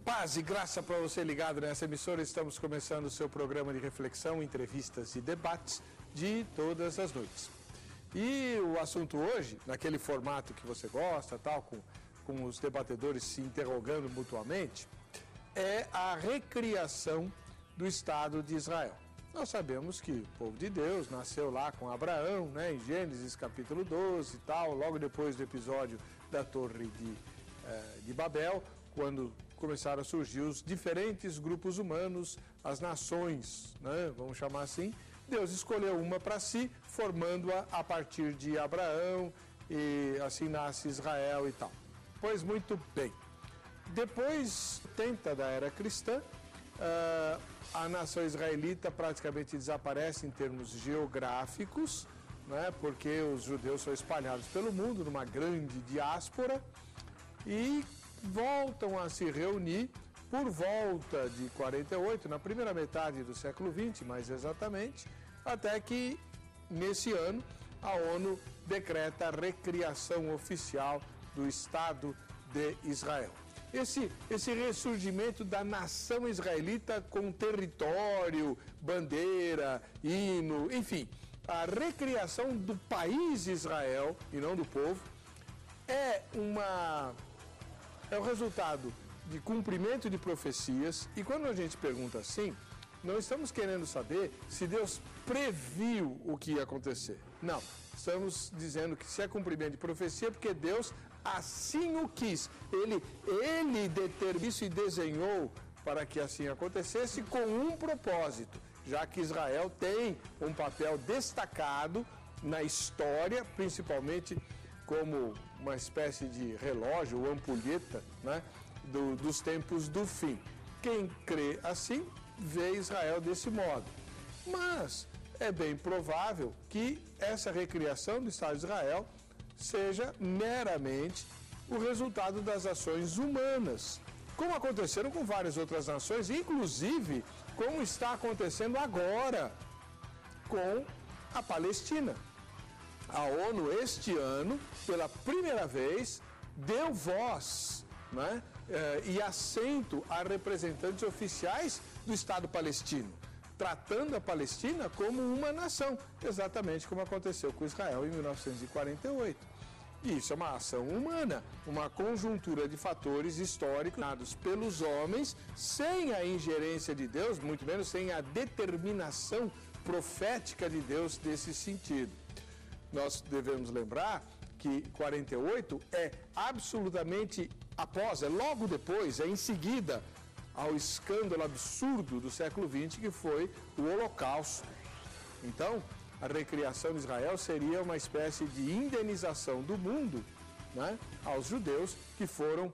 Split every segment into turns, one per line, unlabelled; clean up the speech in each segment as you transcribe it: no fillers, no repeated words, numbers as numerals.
Paz e graça para você ligado nessa emissora. Estamos começando o seu programa de reflexão, entrevistas e debates de todas as noites. E o assunto hoje, naquele formato que você gosta, tal, com os debatedores se interrogando mutuamente, é a recriação do Estado de Israel. Nós sabemos que o povo de Deus nasceu lá com Abraão, né, em Gênesis capítulo 12 e tal, logo depois do episódio da Torre de Babel, quando começaram a surgir os diferentes grupos humanos, as nações, né, vamos chamar assim. Deus escolheu uma para si, formando-a a partir de Abraão, e assim nasce Israel e tal. Pois muito bem. Depois, 70 da era cristã, a nação israelita praticamente desaparece em termos geográficos, né, porque os judeus são espalhados pelo mundo numa grande diáspora e voltam a se reunir por volta de 48, na primeira metade do século XX, mais exatamente, até que, nesse ano, a ONU decreta a recriação oficial do Estado de Israel. Esse ressurgimento da nação israelita com território, bandeira, hino, enfim, a recriação do país Israel, e não do povo, é o resultado de cumprimento de profecias. E quando a gente pergunta assim, não estamos querendo saber se Deus previu o que ia acontecer. Não, estamos dizendo que se é cumprimento de profecia, porque Deus assim o quis. Ele determinou isso e desenhou para que assim acontecesse com um propósito, já que Israel tem um papel destacado na história, principalmente como uma espécie de relógio ou ampulheta, né, dos tempos do fim. Quem crê assim, vê Israel desse modo. Mas é bem provável que essa recriação do Estado de Israel seja meramente o resultado das ações humanas, como aconteceram com várias outras nações, inclusive como está acontecendo agora com a Palestina. A ONU, este ano, pela primeira vez, deu voz, né, e assento a representantes oficiais do Estado palestino, tratando a Palestina como uma nação, exatamente como aconteceu com Israel em 1948. E isso é uma ação humana, uma conjuntura de fatores históricos dados pelos homens, sem a ingerência de Deus, muito menos sem a determinação profética de Deus nesse sentido. Nós devemos lembrar que 48 é absolutamente após, é logo depois, é em seguida ao escândalo absurdo do século XX, que foi o Holocausto. Então, a recriação de Israel seria uma espécie de indenização do mundo, né, aos judeus que foram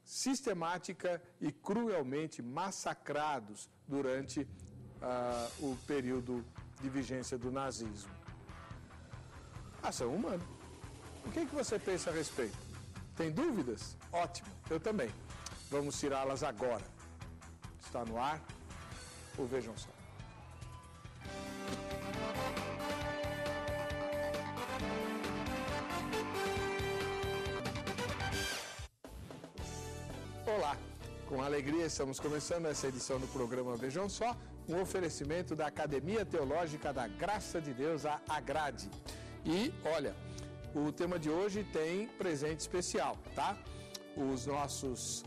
sistemática e cruelmente massacrados durante o período de vigência do nazismo. Ação humana. O que você pensa a respeito? Tem dúvidas? Ótimo, eu também. Vamos tirá-las agora. Está no ar o Vejam Só. Olá, com alegria estamos começando essa edição do programa Vejam Só, um oferecimento da Academia Teológica da Graça de Deus, a Agrade. E, olha, o tema de hoje tem presente especial, tá? Os nossos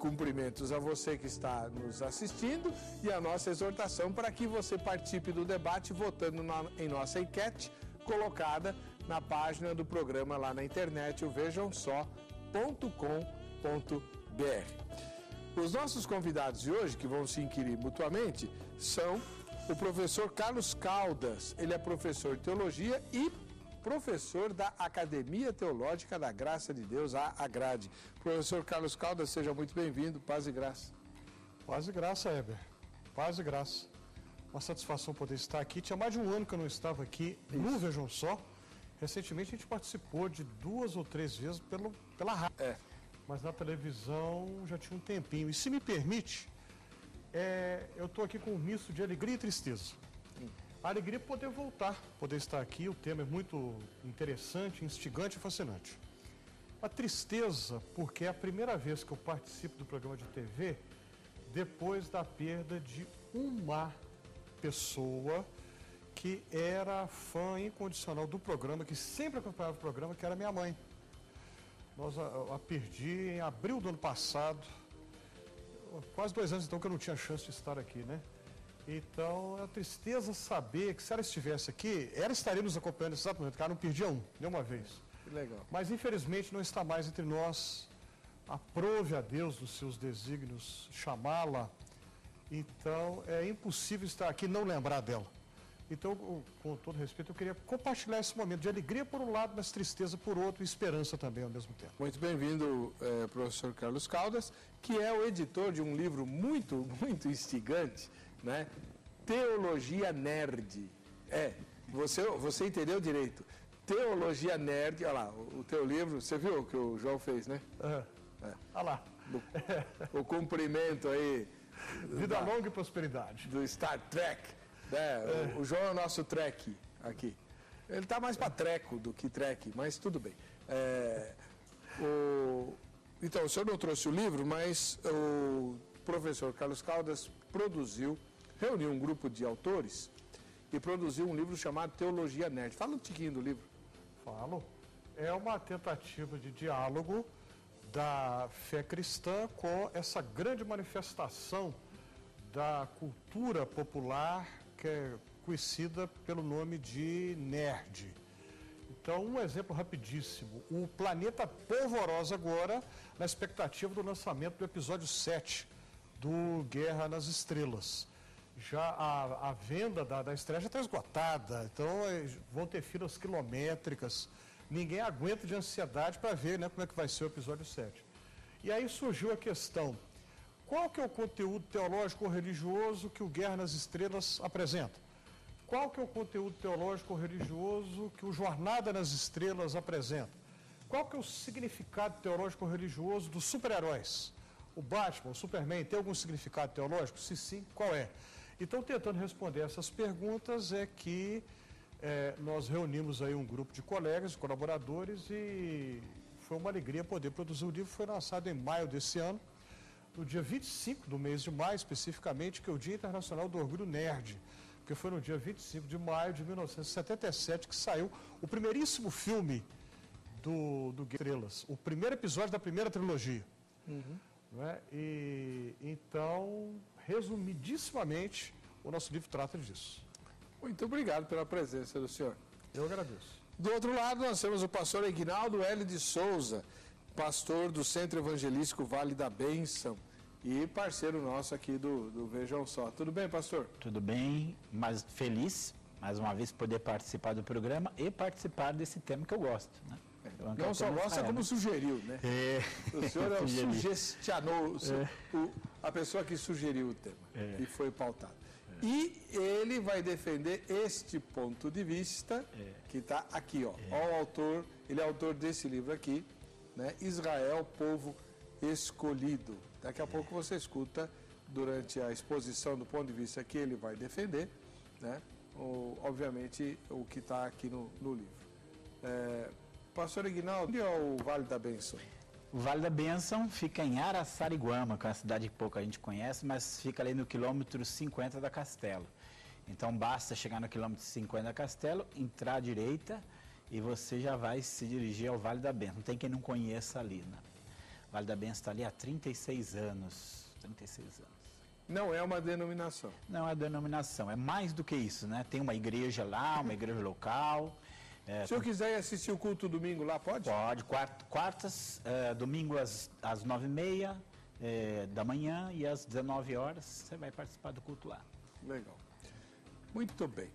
cumprimentos a você que está nos assistindo e a nossa exortação para que você participe do debate votando em nossa enquete colocada na página do programa lá na internet, o vejamsó.com.br. Os nossos convidados de hoje, que vão se inquirir mutuamente, são o professor Carlos Caldas. Ele é professor de teologia e professor da Academia Teológica da Graça de Deus, a Agrade. Professor Carlos Caldas, seja muito bem-vindo. Paz e graça.
Paz e graça, Heber. Paz e graça. Uma satisfação poder estar aqui. Tinha mais de um ano que eu não estava aqui no Vejam Só. Recentemente a gente participou de 2 ou 3 vezes pela rádio. Mas na televisão já tinha um tempinho. E se me permite, eu estou aqui com um misto de alegria e tristeza. A alegria é poder voltar, poder estar aqui. O tema é muito interessante, instigante e fascinante. Uma tristeza, porque é a primeira vez que eu participo do programa de TV depois da perda de uma pessoa que era fã incondicional do programa, que sempre acompanhava o programa, que era minha mãe. Nós a perdi em abril do ano passado, quase 2 anos então que eu não tinha chance de estar aqui, né? Então, é uma tristeza saber que se ela estivesse aqui, ela estaria nos acompanhando nesse exato momento, porque ela não perdia nenhuma vez.
Que legal.
Mas infelizmente não está mais entre nós. Aprove a Deus dos seus desígnios chamá-la. Então, é impossível estar aqui e não lembrar dela. Então, com todo respeito, eu queria compartilhar esse momento de alegria por um lado, mas tristeza por outro e esperança também ao mesmo tempo.
Muito bem-vindo, professor Carlos Caldas, que é o editor de um livro muito, muito instigante, né? Teologia Nerd. Você entendeu direito. Teologia Nerd, olha lá, o teu livro, você viu o que o João fez, né?
Olha lá.
O cumprimento aí.
Vida longa e prosperidade.
Do Star Trek. O João é o nosso Trek aqui. Ele está mais para treco do que Trek, mas tudo bem. Então, o senhor não trouxe o livro, mas o professor Carlos Caldas reuniu um grupo de autores e produziu um livro chamado Teologia Nerd. Fala um tiquinho do livro.
Falo. É uma tentativa de diálogo da fé cristã com essa grande manifestação da cultura popular que é conhecida pelo nome de nerd. Então, um exemplo rapidíssimo. O planeta polvorosa agora na expectativa do lançamento do episódio 7 do Guerra nas Estrelas. Já a venda da estreia já está esgotada, então vão ter filas quilométricas. Ninguém aguenta de ansiedade para ver, né, como é que vai ser o episódio 7. E aí surgiu a questão: qual que é o conteúdo teológico ou religioso que o Guerra nas Estrelas apresenta? Qual que é o conteúdo teológico ou religioso que o Jornada nas Estrelas apresenta? Qual que é o significado teológico ou religioso dos super-heróis? O Batman, o Superman, tem algum significado teológico? Se sim, qual é? Então, tentando responder essas perguntas, é que nós reunimos aí um grupo de colegas, de colaboradores, e foi uma alegria poder produzir o livro. Foi lançado em maio desse ano, no dia 25 do mês de maio, especificamente, que é o Dia Internacional do Orgulho Nerd, porque foi no dia 25 de maio de 1977 que saiu o primeiríssimo filme do Estrelas, o primeiro episódio da primeira trilogia. Né? E então, resumidissimamente, o nosso livro trata disso.
Muito obrigado pela presença do senhor.
Eu agradeço.
Do outro lado, nós temos o pastor Ignaldo L. de Souza, pastor do Centro Evangelístico Vale da Bênção e parceiro nosso aqui do Vejam Só. Tudo bem, pastor?
Tudo bem, mas feliz, mais uma vez, poder participar do programa e participar desse tema que eu gosto, né?
Não só gosta, como sugeriu, né? O senhor é o sugestionou, a pessoa que sugeriu o tema e foi pautado. E ele vai defender este ponto de vista que está aqui, ó. O autor, ele é autor desse livro aqui, né? Israel, povo escolhido. Daqui a pouco você escuta durante a exposição do ponto de vista que ele vai defender, né? Obviamente o que está aqui no livro. Pastor Ignaldo, onde é o Vale da Bênção?
O Vale da Bênção fica em Araçariguama, que é uma cidade que pouca gente conhece, mas fica ali no quilômetro 50 da Castelo. Então basta chegar no quilômetro 50 da Castelo, entrar à direita e você já vai se dirigir ao Vale da Bênção. Não tem quem não conheça ali, né? O Vale da Bênção está ali há 36 anos. 36 anos.
Não é uma denominação.
Não é denominação, é mais do que isso, né? Tem uma igreja lá, uma igreja local.
Se eu quiser assistir o culto domingo lá, pode?
Pode, quartas, domingo às 9h30 da manhã e às 19 horas você vai participar do culto lá.
Legal. Muito bem.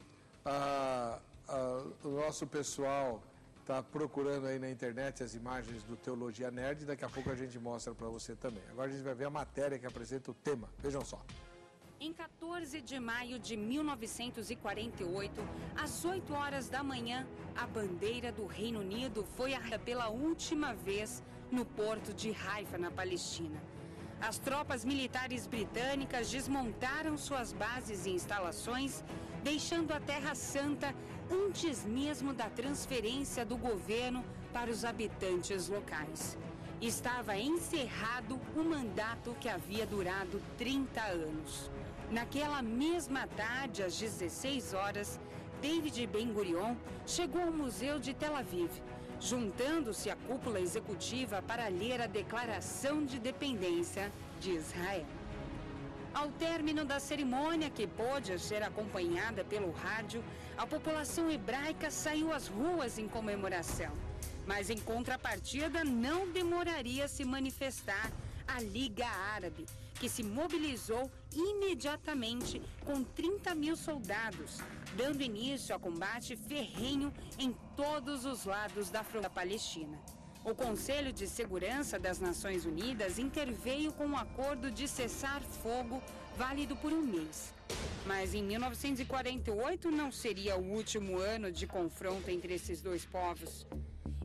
O nosso pessoal está procurando aí na internet as imagens do Teologia Nerd, daqui a pouco a gente mostra para você também. Agora a gente vai ver a matéria que apresenta o tema. Vejam só.
Em 14 de maio de 1948, às 8 horas da manhã, a bandeira do Reino Unido foi arreada pela última vez no porto de Haifa, na Palestina. As tropas militares britânicas desmontaram suas bases e instalações, deixando a Terra Santa antes mesmo da transferência do governo para os habitantes locais. Estava encerrado o mandato que havia durado 30 anos. Naquela mesma tarde, às 16 horas, David Ben-Gurion chegou ao Museu de Tel Aviv, juntando-se à cúpula executiva para ler a Declaração de Independência de Israel. Ao término da cerimônia, que pôde ser acompanhada pelo rádio, a população hebraica saiu às ruas em comemoração. Mas, em contrapartida, não demoraria a se manifestar a Liga Árabe, que se mobilizou imediatamente com 30 mil soldados, dando início a combate ferrenho em todos os lados da fronteira palestina. O Conselho de Segurança das Nações Unidas interveio com um acordo de cessar-fogo válido por um mês. Mas em 1948 não seria o último ano de confronto entre esses dois povos.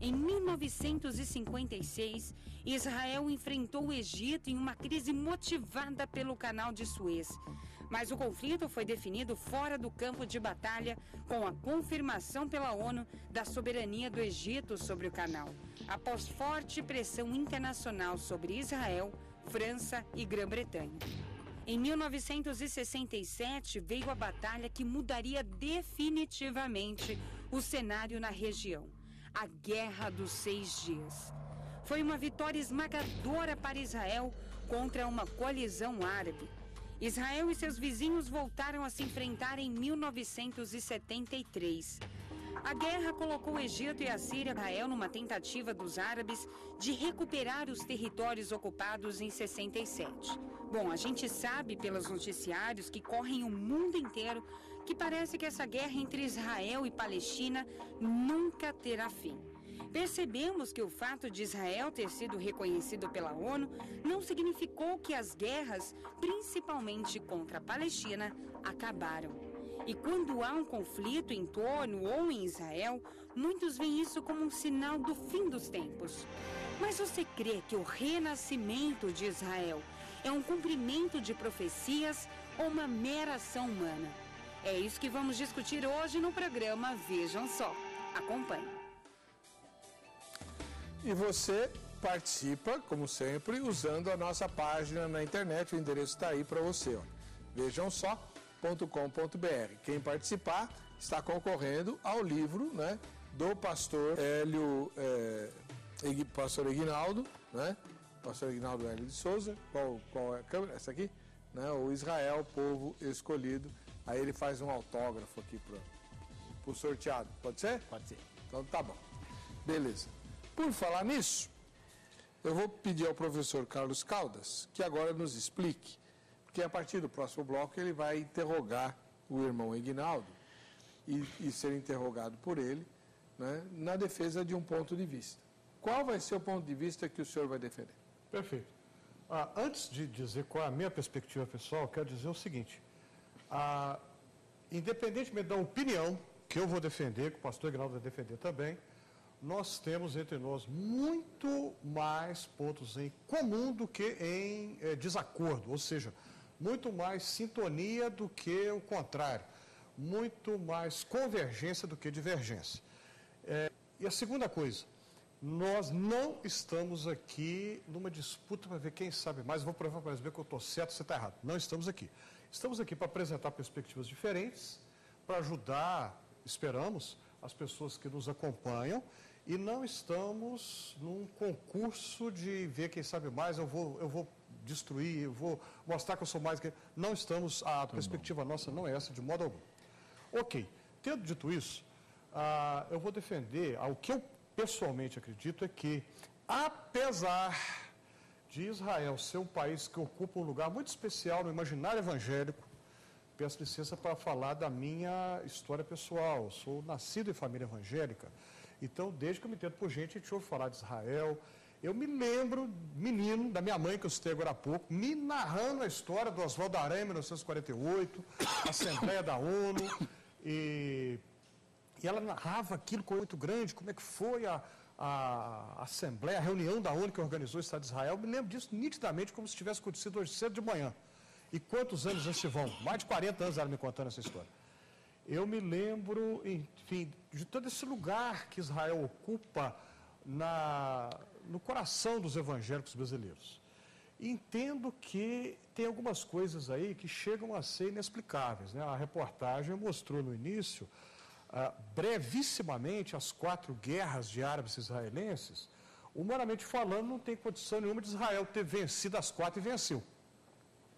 Em 1956, Israel enfrentou o Egito em uma crise motivada pelo Canal de Suez. Mas o conflito foi definido fora do campo de batalha, com a confirmação pela ONU da soberania do Egito sobre o canal, após forte pressão internacional sobre Israel, França e Grã-Bretanha. Em 1967 veio a batalha que mudaria definitivamente o cenário na região, a Guerra dos 6 Dias. Foi uma vitória esmagadora para Israel contra uma coalizão árabe. Israel e seus vizinhos voltaram a se enfrentar em 1973. A guerra colocou o Egito e a Síria e Israel numa tentativa dos árabes de recuperar os territórios ocupados em 67. Bom, a gente sabe pelos noticiários que correm o mundo inteiro que parece que essa guerra entre Israel e Palestina nunca terá fim. Percebemos que o fato de Israel ter sido reconhecido pela ONU não significou que as guerras, principalmente contra a Palestina, acabaram. E quando há um conflito em torno ou em Israel, muitos veem isso como um sinal do fim dos tempos. Mas você crê que o renascimento de Israel é um cumprimento de profecias ou uma mera ação humana? É isso que vamos discutir hoje no programa Vejam Só. Acompanhe.
E você participa, como sempre, usando a nossa página na internet. O endereço está aí para você. Ó. vejamsó.com.br. Quem participar está concorrendo ao livro, né, do pastor pastor Eguinaldo, né? Pastor Eguinaldo Hélio de Souza. Qual é a câmera? Essa aqui? Né? O Israel, povo escolhido. Aí ele faz um autógrafo aqui para o sorteado. Pode ser?
Pode ser.
Então tá bom. Beleza. Por falar nisso, eu vou pedir ao professor Carlos Caldas que agora nos explique, porque a partir do próximo bloco ele vai interrogar o irmão Eguinaldo e ser interrogado por ele, né, na defesa de um ponto de vista. Qual vai ser o ponto de vista que o senhor vai defender?
Perfeito. Antes de dizer qual é a minha perspectiva pessoal, eu quero dizer o seguinte. Independentemente da opinião que eu vou defender, que o pastor Eguinaldo vai defender também, nós temos entre nós muito mais pontos em comum do que em desacordo, ou seja, muito mais sintonia do que o contrário, muito mais convergência do que divergência. E a segunda coisa, nós não estamos aqui numa disputa para ver quem sabe mais, vou provar para ver que eu estou certo, você está errado. Não estamos aqui. Estamos aqui para apresentar perspectivas diferentes, para ajudar, esperamos, as pessoas que nos acompanham, e não estamos num concurso de ver quem sabe mais, eu vou destruir, eu vou mostrar que eu sou mais... Não estamos, a perspectiva nossa não é essa de modo algum. Ok, tendo dito isso, eu vou defender, o que eu pessoalmente acredito é que, apesar de Israel ser um país que ocupa um lugar muito especial no imaginário evangélico, peço licença para falar da minha história pessoal. Eu sou nascido em família evangélica, então desde que eu me entendo por gente, a gente ouve falar de Israel. Eu me lembro, menino, da minha mãe, que eu citei agora há pouco, me narrando a história do Oswaldo Aranha, em 1948, a Assembleia da ONU, e ela narrava aquilo com muito grande, como é que foi a Assembleia, a reunião da ONU que organizou o Estado de Israel. Eu me lembro disso nitidamente, como se tivesse acontecido hoje cedo de manhã. E quantos anos antes vão? Mais de 40 anos ela me contando essa história. eu me lembro, enfim, de todo esse lugar que Israel ocupa no coração dos evangélicos brasileiros. Entendo que tem algumas coisas aí que chegam a ser inexplicáveis, né? A reportagem mostrou no início, brevissimamente, as 4 guerras de árabes israelenses. Humanamente falando, não tem condição nenhuma de Israel ter vencido as 4 e venceu.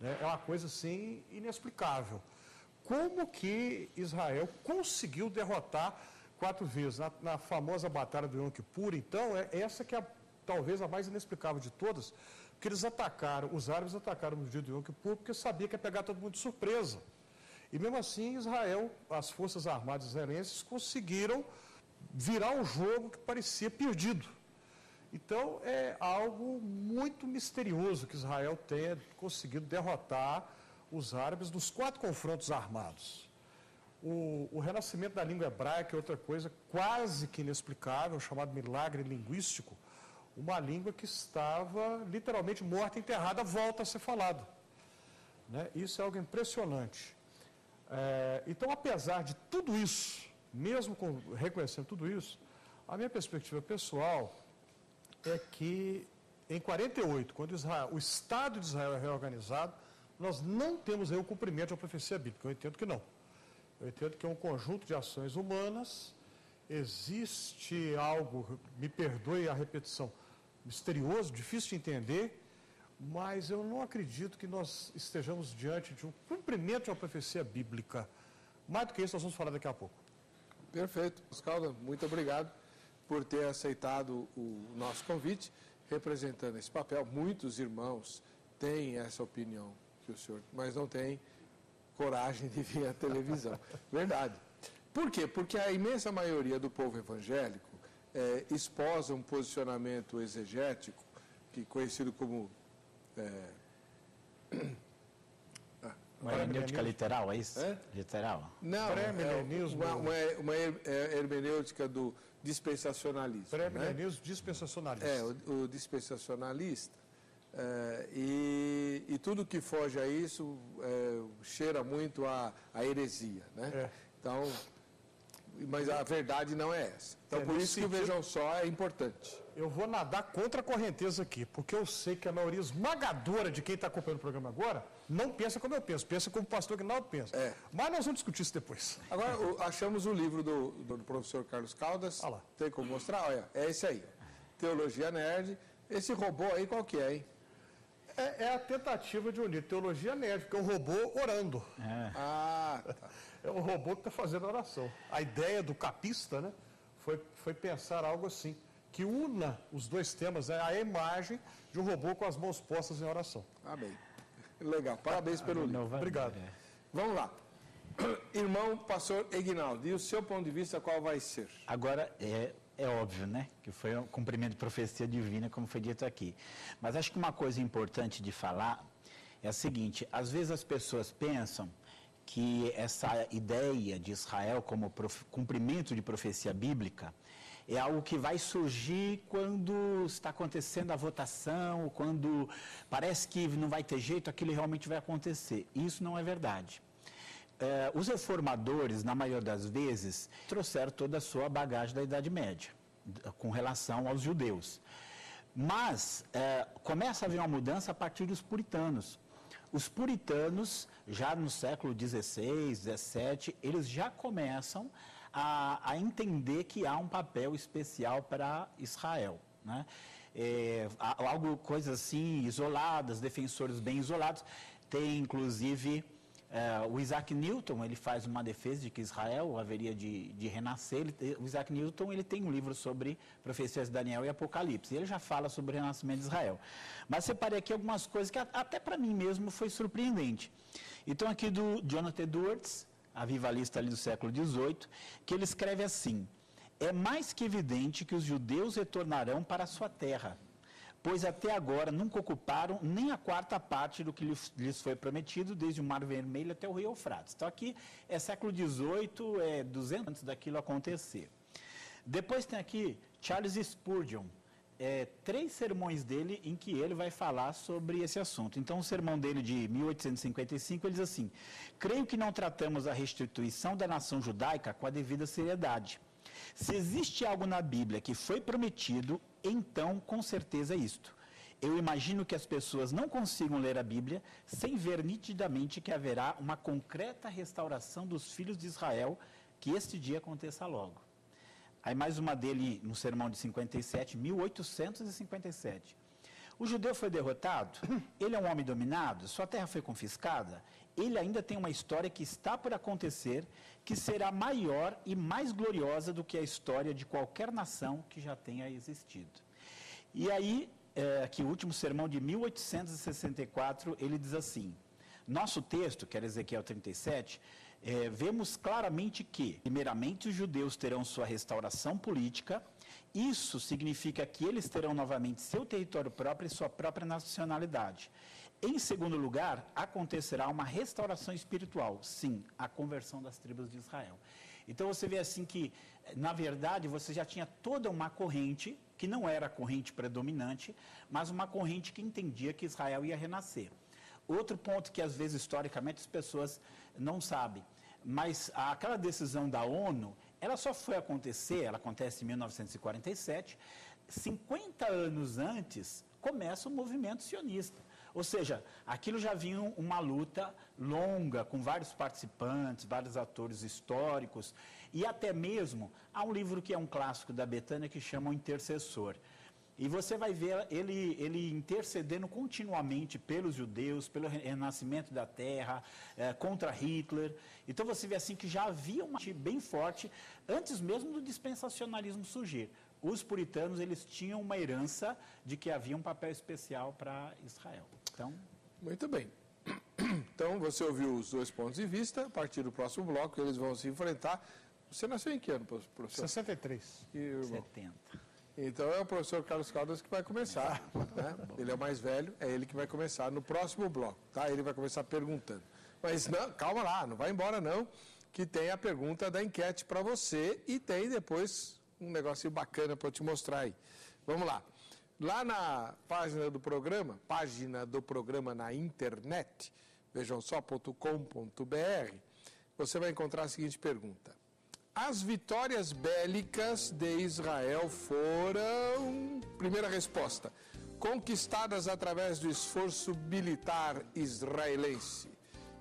Né? É uma coisa assim inexplicável. Como que Israel conseguiu derrotar 4 vezes? Na famosa batalha do Yom Kippur, então, essa que é talvez a mais inexplicável de todas, porque os árabes atacaram no dia do Yom Kippur porque sabia que ia pegar todo mundo de surpresa. E mesmo assim, Israel, as forças armadas israelenses conseguiram virar um jogo que parecia perdido. Então, é algo muito misterioso que Israel tenha conseguido derrotar os árabes nos 4 confrontos armados. O renascimento da língua hebraica é outra coisa quase que inexplicável, chamado milagre linguístico. Uma língua que estava literalmente morta e enterrada, volta a ser falada. Né? Isso é algo impressionante. Então, apesar de tudo isso, mesmo reconhecendo tudo isso, a minha perspectiva pessoal é que em 48, quando o Estado de Israel é reorganizado, nós não temos aí o cumprimento de uma profecia bíblica. Eu entendo que não. Eu entendo que é um conjunto de ações humanas, existe algo, me perdoe a repetição, misterioso, difícil de entender, mas eu não acredito que nós estejamos diante de um cumprimento de uma profecia bíblica. Mais do que isso, nós vamos falar daqui a pouco.
Perfeito. Caldas, muito obrigado por ter aceitado o nosso convite, representando esse papel. Muitos irmãos têm essa opinião que o senhor, mas não têm coragem de vir à televisão. Verdade. Por quê? Porque a imensa maioria do povo evangélico esposa um posicionamento exegético, que conhecido como...
Uma hermenêutica literal, é isso? Literal?
Não, uma hermenêutica do dispensacionalismo.
Pré-milenismo dispensacionalista.
O dispensacionalista. E tudo que foge a isso cheira muito a heresia, né? Então, mas a verdade não é essa. Então, por isso que o Vejam Só é importante.
Eu vou nadar contra a correnteza aqui, porque eu sei que a maioria esmagadora de quem está acompanhando o programa agora não pensa como eu penso, pensa como o pastor Aguinaldo pensa. Mas nós vamos discutir isso depois.
Agora, achamos o livro do professor Carlos Caldas.
Olha lá.
Tem como mostrar? Olha, é esse aí. Teologia Nerd. Esse robô aí qual que é, hein?
É a tentativa de unir teologia nerd, porque é um robô orando.
Ah, tá.
É um robô que está fazendo oração. A ideia do capista, né, foi pensar algo assim, que una os dois temas, a imagem de um robô com as mãos postas em oração.
Bem. Legal. Parabéns pelo livro.
Obrigado.
Vamos lá. Irmão pastor Aguinaldo, e o seu ponto de vista qual vai ser?
Agora, é óbvio, né, que foi um cumprimento de profecia divina, como foi dito aqui. Mas acho que uma coisa importante de falar é a seguinte: às vezes as pessoas pensam que essa ideia de Israel como cumprimento de profecia bíblica é algo que vai surgir quando está acontecendo a votação, quando parece que não vai ter jeito, aquilo realmente vai acontecer. Isso não é verdade. Os reformadores, na maioria das vezes, trouxeram toda a sua bagagem da Idade Média, com relação aos judeus. Mas começa a haver uma mudança a partir dos puritanos. Os puritanos, já no século XVI, XVII, eles já começam a entender que há um papel especial para Israel, né? Coisas assim, isoladas, defensores bem isolados. Tem, inclusive... o Isaac Newton, ele faz uma defesa de que Israel haveria de renascer. O Isaac Newton, ele tem um livro sobre profecias de Daniel e Apocalipse. Ele já fala sobre o renascimento de Israel. Mas separei aqui algumas coisas que até para mim mesmo foi surpreendente. Então, aqui do Jonathan Edwards, avivalista ali do século XVIII, que ele escreve assim: é mais que evidente que os judeus retornarão para a sua terra, pois até agora nunca ocuparam nem a 4ª parte do que lhes foi prometido, desde o Mar Vermelho até o Rio Eufrates. Então aqui é século XVIII, 200 antes daquilo acontecer. Depois tem aqui Charles Spurgeon, 3 sermões dele em que ele vai falar sobre esse assunto. Então, o sermão dele de 1855, ele diz assim: creio que não tratamos a restituição da nação judaica com a devida seriedade. Se existe algo na Bíblia que foi prometido, então, com certeza é isto. Eu imagino que as pessoas não consigam ler a Bíblia sem ver nitidamente que haverá uma concreta restauração dos filhos de Israel, que este dia aconteça logo. Aí mais uma dele no sermão de 57, 1857. O judeu foi derrotado, ele é um homem dominado, sua terra foi confiscada, ele ainda tem uma história que está por acontecer, que será maior e mais gloriosa do que a história de qualquer nação que já tenha existido. E aí, aqui o último sermão de 1864, ele diz assim: nosso texto, que era Ezequiel 37, vemos claramente que, primeiramente, os judeus terão sua restauração política. Isso significa que eles terão novamente seu território próprio e sua própria nacionalidade. Em segundo lugar, acontecerá uma restauração espiritual, sim, a conversão das tribos de Israel. Então você vê assim que, na verdade, você já tinha toda uma corrente, que não era a corrente predominante, mas uma corrente que entendia que Israel ia renascer. Outro ponto que, às vezes, historicamente, as pessoas não sabem, mas aquela decisão da ONU, ela só foi acontecer, ela acontece em 1947, 50 anos antes começa o movimento sionista. Ou seja, aquilo já vinha uma luta longa, com vários participantes, vários atores históricos, e até mesmo, há um livro que é um clássico da Betânia que chama O Intercessor. E você vai ver ele intercedendo continuamente pelos judeus, pelo renascimento da terra, contra Hitler. Então você vê assim que já havia uma bem forte, antes mesmo do dispensacionalismo surgir. Os puritanos, eles tinham uma herança de que havia um papel especial para Israel. Então...
Muito bem. Então, você ouviu os dois pontos de vista. A partir do próximo bloco, eles vão se enfrentar. Você nasceu em que ano, professor?
63.
E, irmão?
70.
Então, é o professor Carlos Caldas que vai começar. Né? Ele é o mais velho, é ele que vai começar no próximo bloco. Tá? Ele vai começar perguntando. Mas não, calma lá, não vai embora não, que tem a pergunta da enquete para você e tem depois um negocinho bacana para eu te mostrar aí. Vamos lá. Lá na página do programa na internet, vejam só.com.br, você vai encontrar a seguinte pergunta: as vitórias bélicas de Israel foram, primeira resposta, conquistadas através do esforço militar israelense.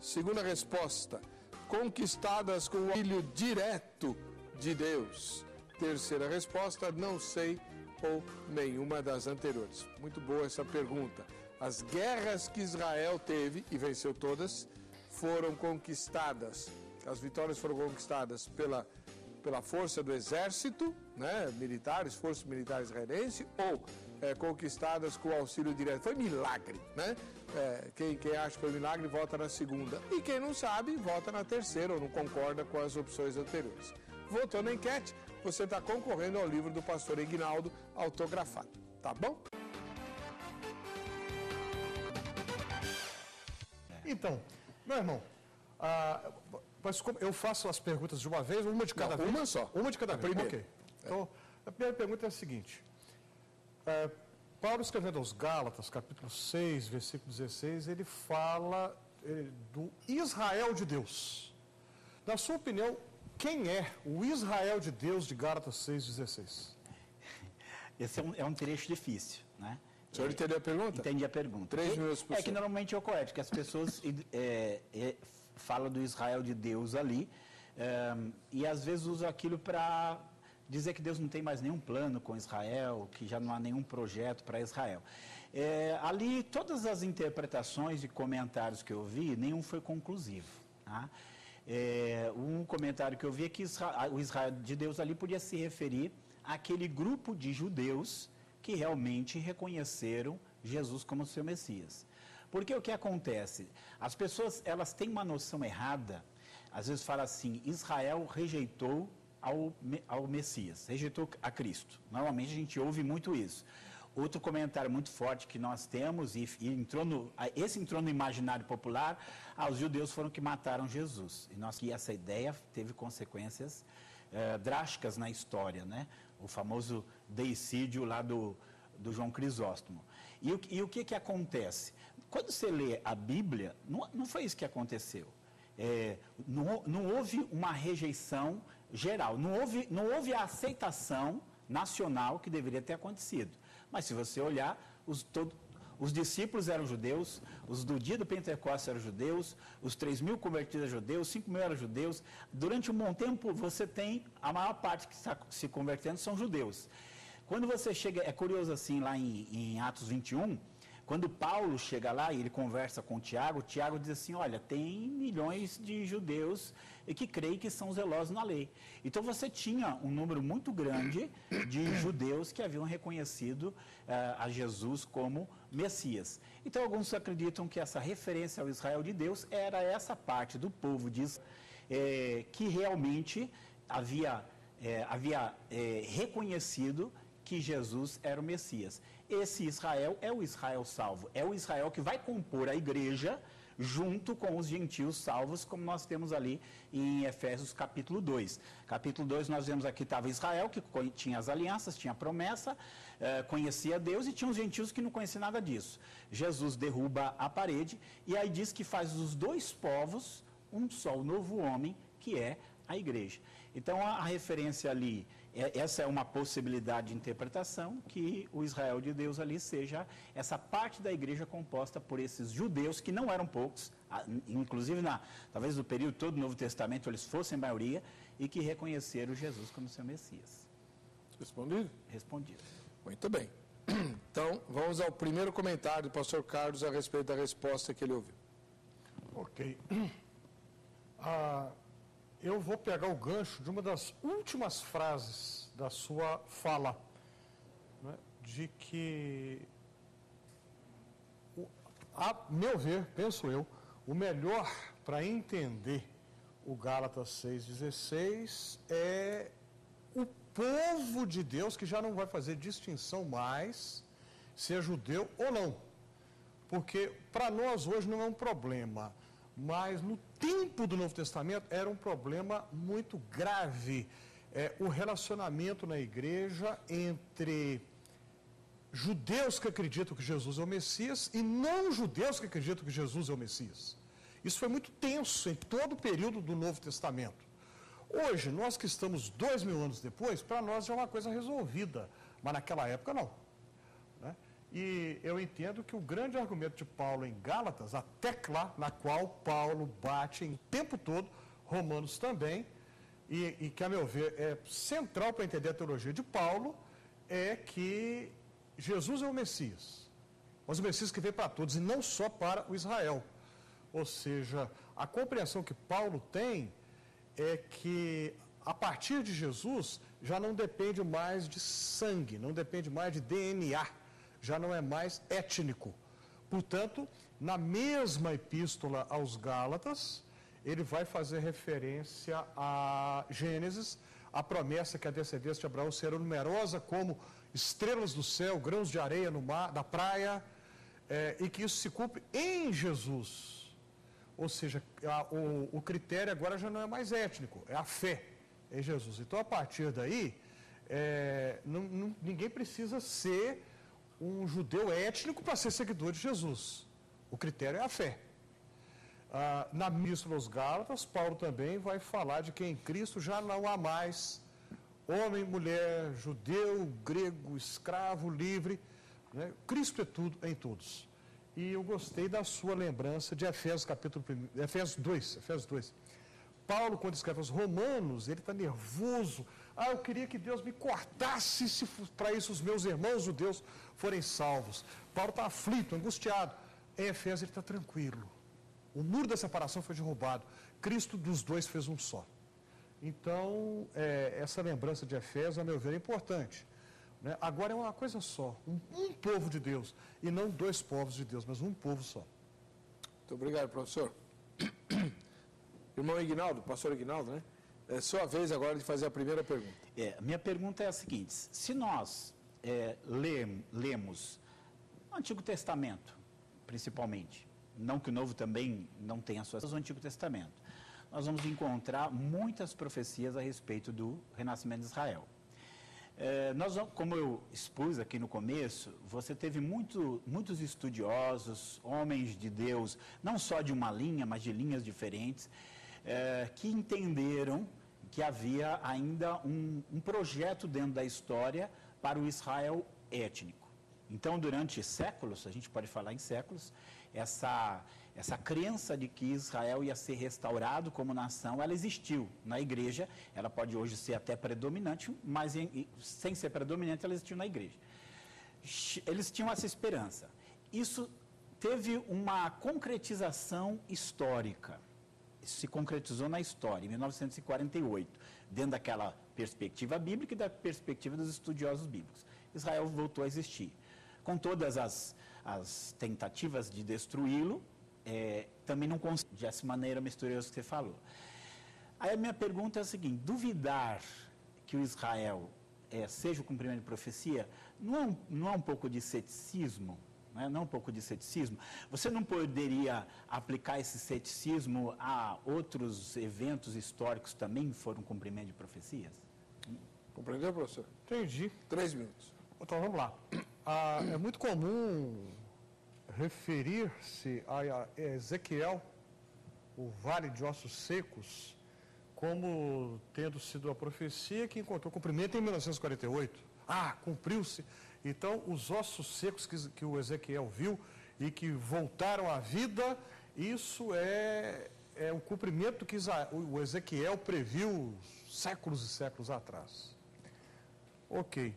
Segunda resposta, conquistadas com o auxílio direto de Deus. Terceira resposta, não sei ou nenhuma das anteriores. Muito boa essa pergunta. As guerras que Israel teve, e venceu todas, foram conquistadas. As vitórias foram conquistadas pela força do exército, né, militar, esforço militar israelense, ou conquistadas com auxílio direto. Foi milagre, né? Quem acha que foi milagre, vota na segunda. E quem não sabe, vota na terceira, ou não concorda com as opções anteriores. Votou na enquete, você está concorrendo ao livro do pastor Ignaldo, autografado. Tá bom?
Então, meu irmão, mas eu faço as perguntas de uma vez, uma de cada vez?
Uma só.
Uma de cada vez,
primeira.
ok. Então, a primeira pergunta é a seguinte. Paulo, escrevendo aos Gálatas, capítulo 6, versículo 16, ele fala do Israel de Deus. Na sua opinião, quem é o Israel de Deus de Gálatas 6, 16?
Esse é um trecho difícil, né?
O senhor entendeu a pergunta?
Entendi a pergunta.
3 minutos por
É que normalmente é o correto, que as pessoas falam do Israel de Deus ali, e às vezes usam aquilo para dizer que Deus não tem mais nenhum plano com Israel, que já não há nenhum projeto para Israel. Ali, todas as interpretações e comentários que eu vi, nenhum foi conclusivo. Tá? Um comentário que eu vi é que o Israel de Deus ali podia se referir àquele grupo de judeus que realmente reconheceram Jesus como seu Messias. Porque o que acontece? As pessoas, elas têm uma noção errada, às vezes fala assim, Israel rejeitou ao Messias, rejeitou a Cristo. Normalmente a gente ouve muito isso. Outro comentário muito forte que nós temos, esse entrou no imaginário popular, os judeus foram que mataram Jesus. E essa ideia teve consequências drásticas na história, né? O famoso deicídio lá do João Crisóstomo. E o que acontece? Quando você lê a Bíblia, não foi isso que aconteceu. Não houve uma rejeição geral, não houve a aceitação nacional que deveria ter acontecido. Mas se você olhar, os discípulos eram judeus, os do dia do Pentecostes eram judeus, os 3.000 convertidos eram judeus, 5.000 eram judeus. Durante um bom tempo, você tem a maior parte que está se convertendo são judeus. Quando você chega, é curioso assim, lá em Atos 21, quando Paulo chega lá e ele conversa com Tiago, Tiago diz assim, olha, tem milhões de judeus que creem que são zelosos na lei. Então você tinha um número muito grande de judeus que haviam reconhecido a Jesus como Messias. Então alguns acreditam que essa referência ao Israel de Deus era essa parte do povo de Israel que realmente havia reconhecido que Jesus era o Messias. Esse Israel é o Israel salvo, é o Israel que vai compor a igreja junto com os gentios salvos, como nós temos ali em Efésios capítulo 2. Capítulo 2 nós vemos aqui estava Israel, que tinha as alianças, tinha a promessa, conhecia Deus, e tinha os gentios que não conheciam nada disso. Jesus derruba a parede e aí diz que faz dos dois povos um só, o novo homem, que é a igreja. Então a referência ali, essa é uma possibilidade de interpretação, que o Israel de Deus ali seja essa parte da igreja composta por esses judeus, que não eram poucos, inclusive talvez no período todo do Novo Testamento eles fossem maioria, e que reconheceram Jesus como seu Messias.
Respondido?
Respondido.
Muito bem. Então, vamos ao primeiro comentário do pastor Carlos a respeito da resposta que ele ouviu.
Ok. Eu vou pegar o gancho de uma das últimas frases da sua fala, né, de que, a meu ver, penso eu, o melhor para entender o Gálatas 6,16 é o povo de Deus, que já não vai fazer distinção mais se é judeu ou não. Porque para nós hoje não é um problema, mas no tempo do Novo Testamento era um problema muito grave. O relacionamento na igreja entre judeus que acreditam que Jesus é o Messias e não judeus que acreditam que Jesus é o Messias. Isso foi muito tenso em todo o período do Novo Testamento. Hoje, nós que estamos 2000 anos depois, para nós já é uma coisa resolvida, mas naquela época não. Né? E eu entendo que o grande argumento de Paulo em Gálatas, a tecla na qual Paulo bate em tempo todo, Romanos também, e que, a meu ver, é central para entender a teologia de Paulo, é que Jesus é o Messias. Mas o Messias que veio para todos e não só para o Israel. Ou seja, a compreensão que Paulo tem é que a partir de Jesus já não depende mais de sangue, não depende mais de DNA, já não é mais étnico. Portanto, na mesma epístola aos Gálatas, ele vai fazer referência a Gênesis, a promessa que a descendência de Abraão será numerosa como estrelas do céu, grãos de areia no mar, da praia, e que isso se cumpre em Jesus. Ou seja, o critério agora já não é mais étnico, é a fé em Jesus. Então, a partir daí, ninguém precisa ser um judeu étnico para ser seguidor de Jesus. O critério é a fé. Na Epístola aos Gálatas, Paulo também vai falar de que em Cristo já não há mais homem, mulher, judeu, grego, escravo, livre. Né? Cristo é tudo em todos. E eu gostei da sua lembrança de Efésios, Efésios 2. Paulo, quando escreve aos Romanos, ele está nervoso. Eu queria que Deus me cortasse se para isso os meus irmãos judeus forem salvos. Paulo está aflito, angustiado. Em Efésios ele está tranquilo. O muro da separação foi derrubado. Cristo dos dois fez um só. Então, essa lembrança de Efésios, a meu ver, é importante. Né? Agora é uma coisa só, um povo de Deus, e não dois povos de Deus, mas um povo só.
Muito obrigado, professor. Irmão Ignaldo, pastor Ignaldo, né? É sua vez agora de fazer a primeira pergunta.
Minha pergunta é a seguinte: se nós lemos o Antigo Testamento, principalmente, não que o Novo também não tenha suas, o Antigo Testamento, nós vamos encontrar muitas profecias a respeito do renascimento de Israel. Como eu expus aqui no começo, você teve muitos estudiosos, homens de Deus, não só de uma linha, mas de linhas diferentes, que entenderam que havia ainda um projeto dentro da história para o Israel étnico. Então, durante séculos, a gente pode falar em séculos, essa crença de que Israel ia ser restaurado como nação, ela existiu na igreja. Ela pode hoje ser até predominante, mas sem ser predominante, ela existiu na igreja. Eles tinham essa esperança. Isso teve uma concretização histórica. Isso se concretizou na história, em 1948, dentro daquela perspectiva bíblica e da perspectiva dos estudiosos bíblicos. Israel voltou a existir. Com todas as tentativas de destruí-lo, também não conseguiu, dessa maneira misteriosa que você falou. Aí a minha pergunta é a seguinte: duvidar que o Israel seja o cumprimento de profecia, não é um pouco de ceticismo? Não é um pouco de ceticismo? Você não poderia aplicar esse ceticismo a outros eventos históricos que também foram cumprimento de profecias?
Compreendeu, professor?
Entendi.
3 minutos.
Então, vamos lá. É muito comum referir-se a Ezequiel, o Vale de Ossos Secos, como tendo sido a profecia que encontrou cumprimento em 1948. Cumpriu-se. Então, os ossos secos que o Ezequiel viu e que voltaram à vida, isso é o cumprimento que o Ezequiel previu séculos e séculos atrás. Ok.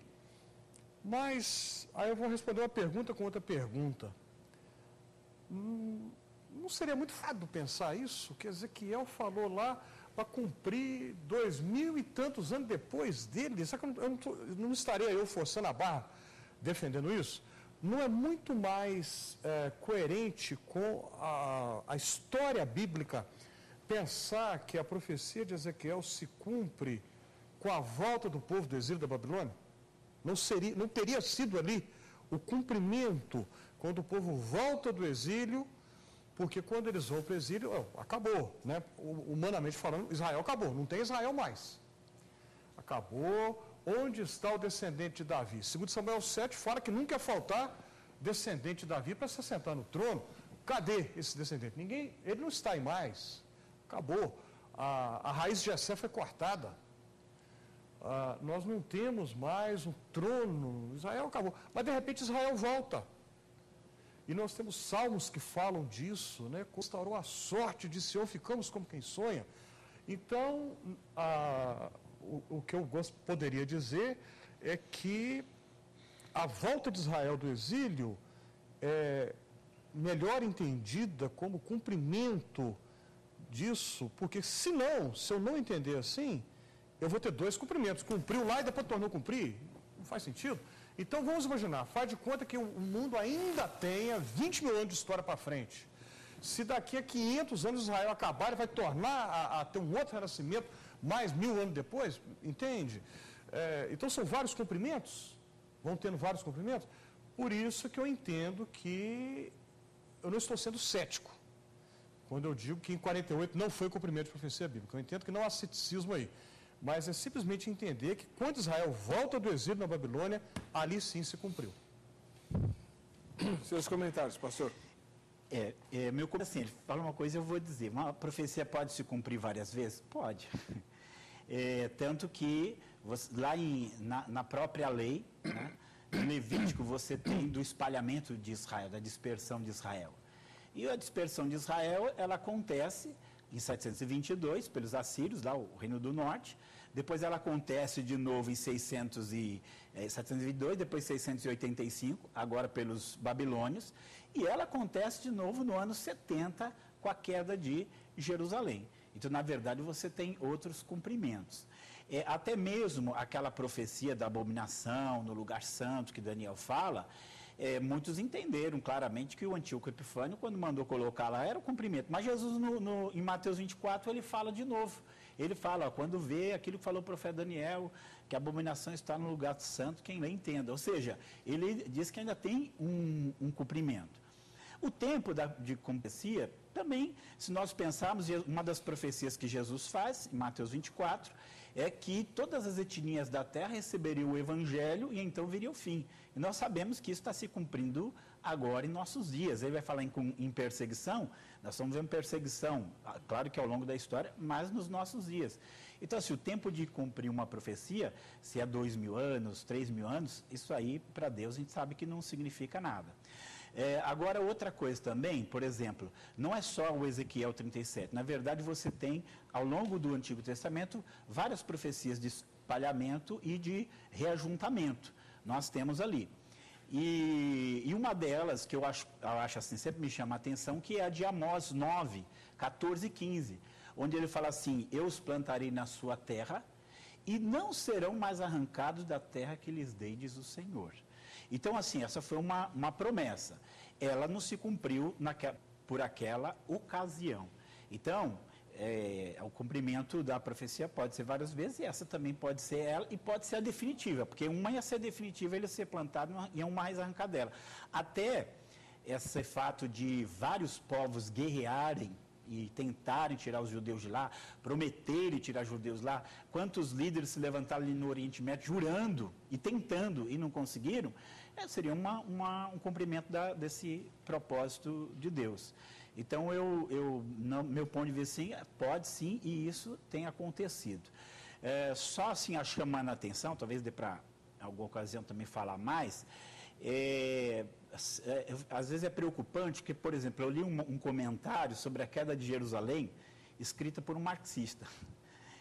Mas, aí eu vou responder uma pergunta com outra pergunta. Não seria muito fácil pensar isso, que Ezequiel falou lá para cumprir 2000 e tantos anos depois dele? Será que não estaria eu forçando a barra defendendo isso? Não é muito mais coerente com a história bíblica pensar que a profecia de Ezequiel se cumpre com a volta do povo do exílio da Babilônia? Não teria sido ali o cumprimento quando o povo volta do exílio, porque quando eles vão para o exílio, acabou, né? Humanamente falando, Israel acabou, não tem Israel mais. Acabou. Onde está o descendente de Davi? Segundo Samuel 7 fala que nunca ia faltar descendente de Davi para se assentar no trono. Cadê esse descendente? Ele não está aí mais. Acabou. A raiz de Jessé foi cortada. Nós não temos mais um trono. Israel acabou. Mas de repente Israel volta. E nós temos salmos que falam disso, né? Restaurou a sorte de Sião, ficamos como quem sonha. Então, o que eu poderia dizer é que a volta de Israel do exílio é melhor entendida como cumprimento disso, porque se eu não entender assim, eu vou ter 2 cumprimentos. Cumpriu lá e depois tornou a cumprir? Não faz sentido. Então vamos imaginar, faz de conta que o mundo ainda tenha 20 mil anos de história para frente. Se daqui a 500 anos Israel acabar, ele vai tornar a ter um outro renascimento mais 1000 anos depois, entende? Então são vários cumprimentos, vão tendo vários cumprimentos. Por isso que eu entendo que eu não estou sendo cético quando eu digo que em 48 não foi cumprimento de profecia bíblica. Eu entendo que não há ceticismo aí, mas é simplesmente entender que quando Israel volta do exílio na Babilônia, ali sim se cumpriu.
Seus comentários, pastor.
Meu assim, ele fala uma coisa, eu vou dizer. Uma profecia pode se cumprir várias vezes? Pode. Tanto que lá na própria lei, né, em Levítico, você tem do espalhamento de Israel, da dispersão de Israel. E a dispersão de Israel, ela acontece em 722, pelos assírios, lá o Reino do Norte. Depois ela acontece de novo em 722, depois 685, agora pelos babilônios. E ela acontece de novo no ano 70, com a queda de Jerusalém. Então, na verdade, você tem outros cumprimentos. Até mesmo aquela profecia da abominação no lugar santo que Daniel fala, muitos entenderam claramente que o Antíoco Epifânio, quando mandou colocar lá, era o cumprimento. Mas Jesus, em Mateus 24, ele fala de novo. Ele fala, quando vê aquilo que falou o profeta Daniel, que a abominação está no lugar santo, quem lê entenda. Ou seja, ele diz que ainda tem um cumprimento. O tempo de profecia, também, se nós pensarmos, uma das profecias que Jesus faz, em Mateus 24, é que todas as etnias da terra receberiam o evangelho e então viria o fim. E nós sabemos que isso está se cumprindo agora em nossos dias. Ele vai falar em perseguição, nós estamos vendo perseguição, claro que ao longo da história, mas nos nossos dias. Então, assim, o tempo de cumprir uma profecia, se é 2.000 anos, 3.000 anos, isso aí, para Deus, a gente sabe que não significa nada. Agora, outra coisa também, por exemplo, não é só o Ezequiel 37. Na verdade, você tem, ao longo do Antigo Testamento, várias profecias de espalhamento e de reajuntamento. Nós temos ali. E uma delas, que eu acho assim, sempre me chama a atenção, que é a de Amós 9, 14 e 15, onde ele fala assim, eu os plantarei na sua terra e não serão mais arrancados da terra que lhes dei, diz o Senhor. Então, assim, essa foi uma promessa. Ela não se cumpriu por aquela ocasião. Então, o cumprimento da profecia pode ser várias vezes, e essa também pode ser ela, e pode ser a definitiva, porque uma ia ser definitiva, ele ia ser plantado e iam mais arrancar dela. Até esse fato de vários povos guerrearem e tentarem tirar os judeus de lá, prometerem tirar os judeus de lá, quantos líderes se levantaram ali no Oriente Médio jurando e tentando e não conseguiram, seria um cumprimento desse propósito de Deus. Então, no meu ponto de vista, sim, pode sim, e isso tem acontecido. Só assim, chamando a atenção, talvez dê para, em alguma ocasião, também falar mais, às vezes é preocupante que, por exemplo, eu li um comentário sobre a queda de Jerusalém, escrita por um marxista.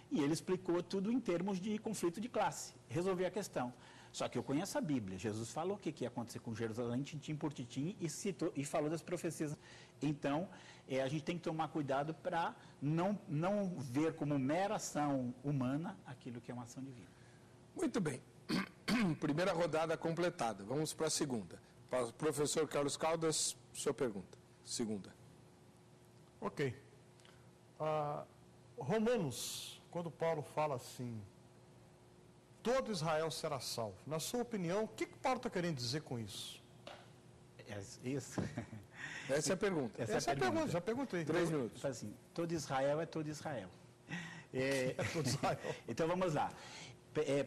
E ele explicou tudo em termos de conflito de classe, resolveu a questão. Só que eu conheço a Bíblia. Jesus falou o que ia acontecer com Jerusalém, tintim por tintim, e falou das profecias. Então, a gente tem que tomar cuidado para não ver como mera ação humana aquilo que é uma ação divina.
Muito bem. Primeira rodada completada. Vamos para a segunda. Professor Carlos Caldas, sua pergunta. Segunda.
Ok. Romanos, quando Paulo fala assim, todo Israel será salvo. Na sua opinião, o que Paulo está querendo dizer com isso?
Isso.
Essa é a pergunta.
Essa é a pergunta, já perguntei.
3 minutos.
Assim, todo Israel é todo Israel.
Todo Israel.
Então vamos lá.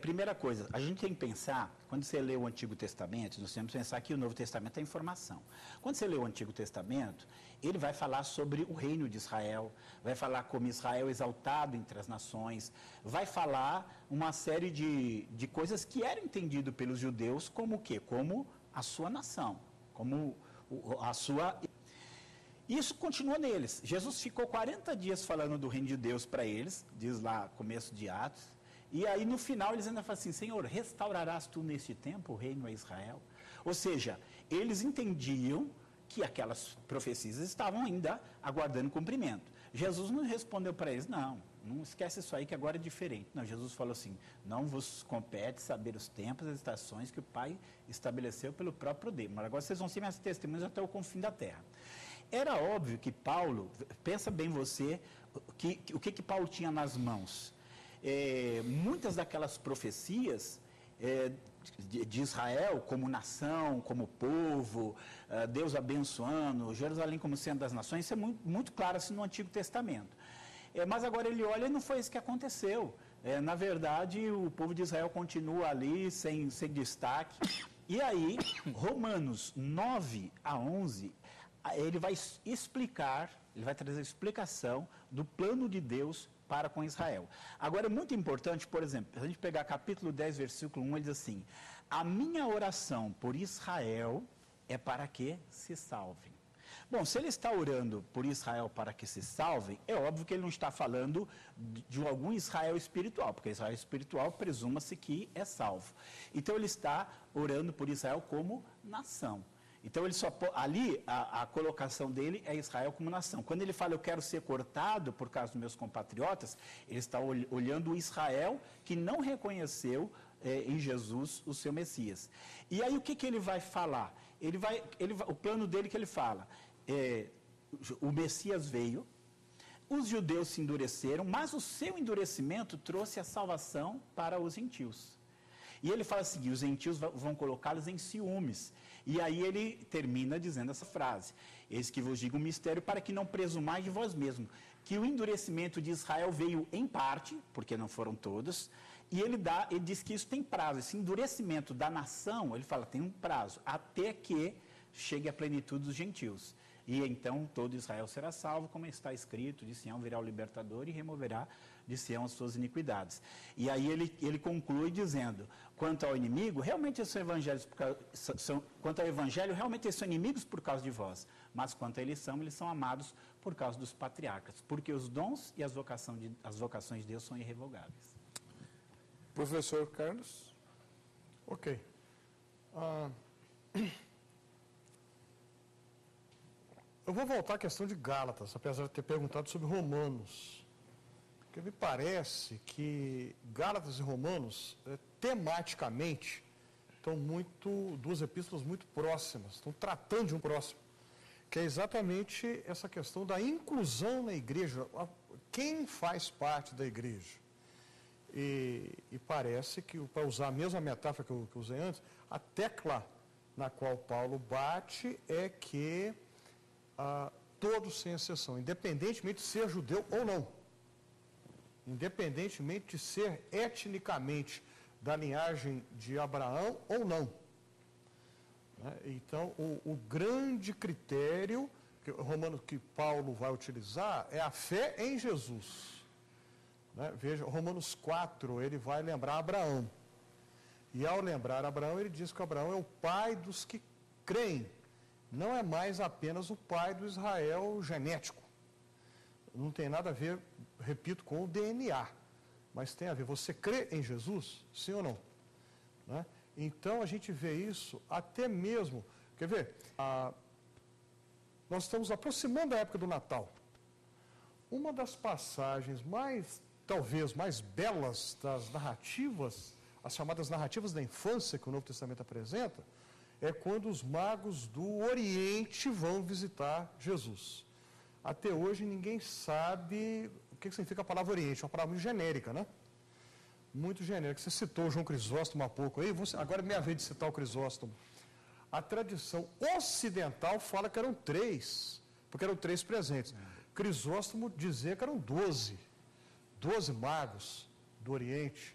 Primeira coisa, a gente tem que pensar, quando você lê o Antigo Testamento, nós temos que pensar que o Novo Testamento é informação. Quando você lê o Antigo Testamento, ele vai falar sobre o reino de Israel, vai falar como Israel é exaltado entre as nações, vai falar uma série de coisas que eram entendido pelos judeus como o quê? Como a sua nação, como a sua... Isso continua neles. Jesus ficou 40 dias falando do reino de Deus para eles, diz lá, começo de Atos. E aí, no final, eles ainda falam assim, Senhor, restaurarás tu neste tempo o reino a Israel? Ou seja, eles entendiam que aquelas profecias estavam ainda aguardando cumprimento. Jesus não respondeu para eles, não esquece isso aí que agora é diferente. Não, Jesus falou assim, não vos compete saber os tempos e as estações que o Pai estabeleceu pelo próprio Deus. Mas agora vocês vão ser minhas testemunhas até o confim da terra. Era óbvio que Paulo, pensa bem você, o que Paulo tinha nas mãos? Muitas daquelas profecias de Israel como nação, como povo, Deus abençoando, Jerusalém como centro das nações, isso é muito claro assim, no Antigo Testamento. Mas agora ele olha e não foi isso que aconteceu. Na verdade, o povo de Israel continua ali sem destaque. E aí, Romanos 9 a 11, ele vai explicar, ele vai trazer a explicação do plano de Deus para com Israel. Agora, é muito importante, por exemplo, se a gente pegar capítulo 10, versículo 1, ele diz assim, a minha oração por Israel é para que se salvem. Bom, se ele está orando por Israel para que se salvem, é óbvio que ele não está falando de algum Israel espiritual, porque Israel espiritual presuma-se que é salvo. Então, ele está orando por Israel como nação. Então, ali a colocação dele é Israel como nação. Quando ele fala, eu quero ser cortado por causa dos meus compatriotas, ele está olhando o Israel que não reconheceu em Jesus o seu Messias. E aí, o que ele vai falar? O plano dele que ele fala, o Messias veio, os judeus se endureceram, mas o seu endurecimento trouxe a salvação para os gentios. E ele fala assim, os gentios vão colocá-los em ciúmes. E aí ele termina dizendo essa frase. Eis que vos digo um mistério para que não presumais de vós mesmos, que o endurecimento de Israel veio em parte, porque não foram todos, e ele diz que isso tem prazo. Esse endurecimento da nação, ele fala, tem um prazo, até que chegue a plenitude dos gentios. E então todo Israel será salvo, como está escrito, de Sião virá o libertador e removerá de Sião as suas iniquidades. E aí ele conclui dizendo, quanto ao inimigo, realmente eles quanto ao evangelho, realmente eles são inimigos por causa de vós, mas quanto a eles são amados por causa dos patriarcas, porque os dons e as vocações de Deus são irrevogáveis.
Professor Carlos?
Ok. Eu vou voltar à questão de Gálatas, apesar de ter perguntado sobre Romanos. Porque me parece que Gálatas e Romanos, tematicamente, estão duas epístolas muito próximas, estão tratando de um próximo, que é exatamente essa questão da inclusão na igreja, quem faz parte da igreja. E parece que, para usar a mesma metáfora que eu usei antes, a tecla na qual Paulo bate é que todos sem exceção, independentemente de ser judeu ou não, independentemente de ser etnicamente da linhagem de Abraão ou não. Então, o grande critério que Paulo vai utilizar é a fé em Jesus. Veja, Romanos 4, ele vai lembrar Abraão. E ao lembrar Abraão, ele diz que Abraão é o pai dos que creem. Não é mais apenas o pai do Israel genético. Não tem nada a ver, repito, com o DNA. Mas tem a ver, você crê em Jesus? Sim ou não? Então, a gente vê isso até mesmo... Quer ver? Nós estamos aproximando da época do Natal. Uma das passagens talvez mais belas das narrativas, as chamadas narrativas da infância que o Novo Testamento apresenta, é quando os magos do Oriente vão visitar Jesus. Até hoje ninguém sabe o que significa a palavra Oriente, é uma palavra muito genérica, né? Muito genérica. Você citou o João Crisóstomo há pouco aí, agora é minha vez de citar o Crisóstomo. A tradição ocidental fala que eram 3, porque eram 3 presentes. Crisóstomo dizia que eram 12 magos do Oriente,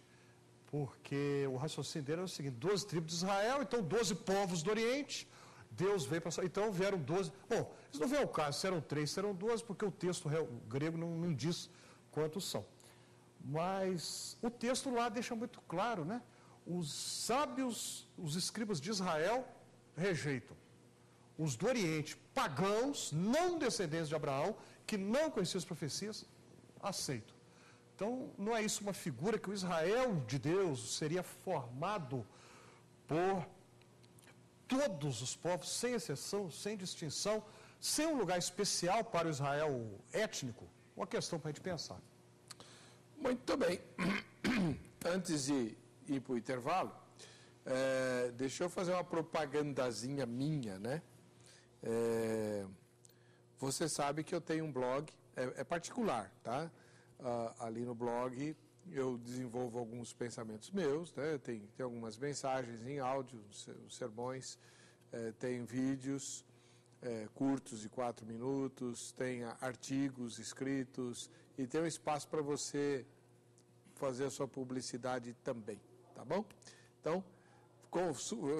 porque o raciocínio dele era o seguinte, 12 tribos de Israel, então 12 povos do Oriente, Deus veio para... Então vieram 12... Bom, isso não vem ao caso, se eram 3, se eram 12, porque o texto grego não diz quantos são. Mas o texto lá deixa muito claro, né? Os sábios, os escribas de Israel rejeitam. Os do Oriente, pagãos, não descendentes de Abraão, que não conheciam as profecias, aceitam. Então, não é isso uma figura que o Israel de Deus seria formado por todos os povos, sem exceção, sem distinção, sem um lugar especial para o Israel étnico? Uma questão para a gente pensar.
Muito bem. Antes de ir para o intervalo, deixa eu fazer uma propagandazinha minha, né? Você sabe que eu tenho um blog, é particular, tá? Ali no blog eu desenvolvo alguns pensamentos meus, né? Tem algumas mensagens em áudio, sermões, tem vídeos curtos de 4 minutos, tem artigos escritos e tem um espaço para você fazer a sua publicidade também, tá bom? Então,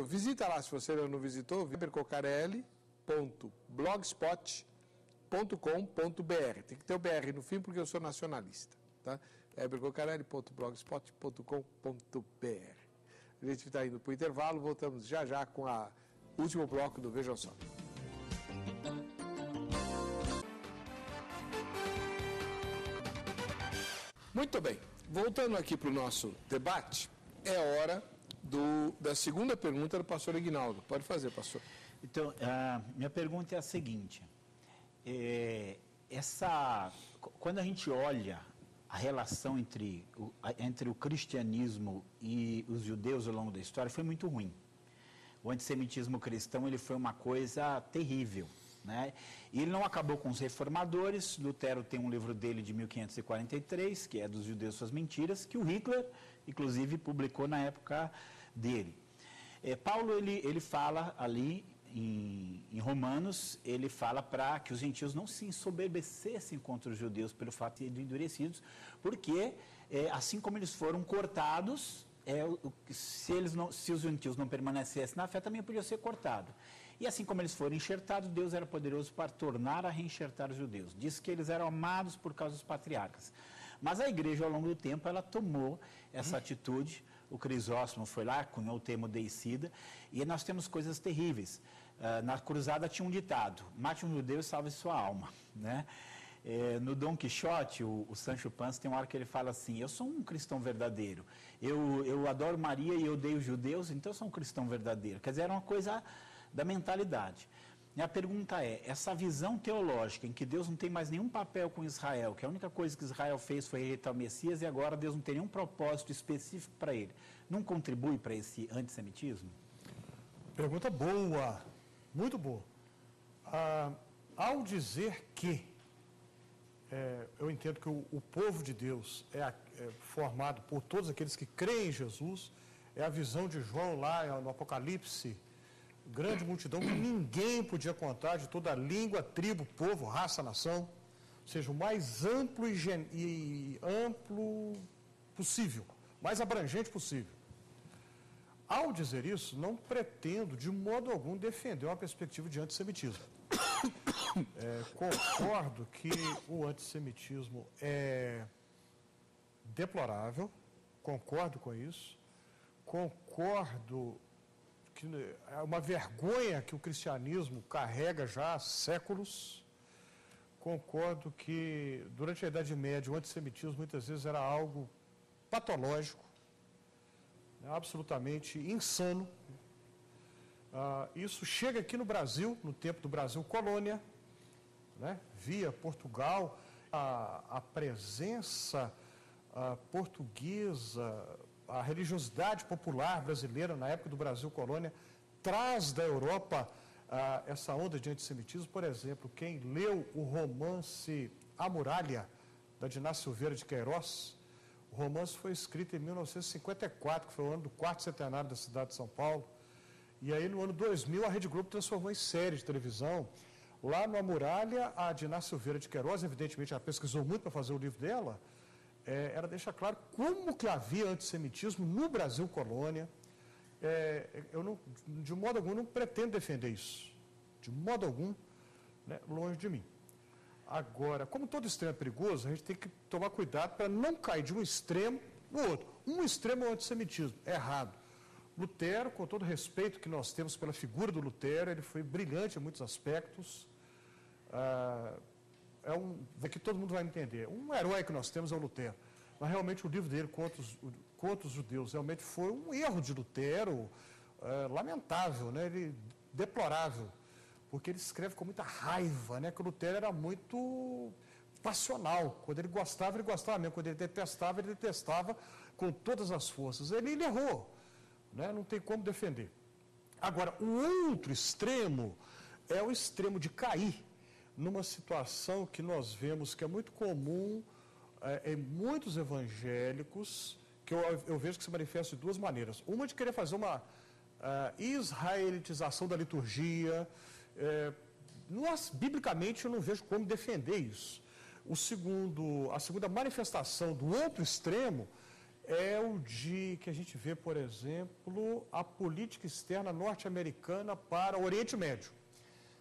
visita lá se você não visitou, webercocarelli.blogspot.com.br. Tem que ter o BR no fim porque eu sou nacionalista, tá? webercocarelli.blogspot.com.br. A gente está indo para o intervalo, voltamos já com o último bloco do Vejam Só. Muito bem, voltando aqui para o nosso debate, é hora da segunda pergunta do pastor Ignaldo. Pode fazer, pastor.
Então, minha pergunta é a seguinte, quando a gente olha a relação entre o cristianismo e os judeus ao longo da história, foi muito ruim. O antissemitismo cristão ele foi uma coisa terrível, né? E ele não acabou com os reformadores. Lutero tem um livro dele de 1543, que é dos judeus suas mentiras, que o Hitler, inclusive, publicou na época dele. Paulo ele fala ali em Romanos, ele fala para que os gentios não se ensoberbecessem contra os judeus pelo fato de serem endurecidos, porque assim como eles foram cortados, se os gentios não permanecessem na fé, também podia ser cortado. E assim como eles foram enxertados, Deus era poderoso para tornar a reenxertar os judeus. Diz que eles eram amados por causa dos patriarcas. Mas a igreja, ao longo do tempo, ela tomou essa atitude. O Crisóstomo foi lá, cunhou o termo deicida, e nós temos coisas terríveis. Na cruzada tinha um ditado: mate um judeu e salve sua alma, né? No Dom Quixote, o Sancho Panza tem uma hora que ele fala assim: eu sou um cristão verdadeiro, eu adoro Maria e eu odeio os judeus, então eu sou um cristão verdadeiro. Quer dizer, era uma coisa da mentalidade. E a pergunta é, essa visão teológica em que Deus não tem mais nenhum papel com Israel, que a única coisa que Israel fez foi rejeitar o Messias e agora Deus não tem nenhum propósito específico para ele, não contribui para esse antissemitismo?
Pergunta boa, muito boa. Ao dizer que eu entendo que o povo de Deus é formado por todos aqueles que creem em Jesus, é a visão de João lá no Apocalipse, grande multidão que ninguém podia contar, de toda língua, tribo, povo, raça, nação, ou seja, o mais amplo e amplo possível, mais abrangente possível. Ao dizer isso, não pretendo de modo algum defender uma perspectiva de antissemitismo. Concordo que o antissemitismo é deplorável, concordo com isso, concordo que é uma vergonha que o cristianismo carrega já há séculos. Concordo que durante a Idade Média o antissemitismo muitas vezes era algo patológico, absolutamente insano. Isso chega aqui no Brasil, no tempo do Brasil colônia, né? Via Portugal, a presença portuguesa, a religiosidade popular brasileira na época do Brasil colônia, traz da Europa essa onda de antissemitismo. Por exemplo, quem leu o romance A Muralha, da Diná Silveira de Queiroz, o romance foi escrito em 1954, que foi o ano do 4º centenário da cidade de São Paulo, e aí no ano 2000 a Rede Globo transformou em série de televisão. Lá no A Muralha, a Diná Silveira de Queiroz, evidentemente ela pesquisou muito para fazer o livro dela, ela deixa claro como que havia antissemitismo no Brasil colônia. Eu não, de modo algum, não pretendo defender isso. De modo algum, né, longe de mim. Agora, como todo extremo é perigoso, a gente tem que tomar cuidado para não cair de um extremo no outro. Um extremo é o antissemitismo, é errado. Lutero, com todo o respeito que nós temos pela figura do Lutero, ele foi brilhante em muitos aspectos. Que todo mundo vai entender. Um herói que nós temos é o Lutero. Mas realmente o livro dele contra os judeus realmente foi um erro de Lutero, lamentável, né? Deplorável, porque ele escreve com muita raiva, né? Que o Lutero era muito passional. Quando ele gostava mesmo. Quando ele detestava com todas as forças. Ele errou, né? Não tem como defender. Agora, o outro extremo é o extremo de cair numa situação que nós vemos que é muito comum em muitos evangélicos, que eu vejo que se manifesta de duas maneiras. Uma de querer fazer uma israelitização da liturgia. Biblicamente eu não vejo como defender isso. A segunda manifestação do outro extremo é o de que a gente vê, por exemplo, a política externa norte-americana para o Oriente Médio.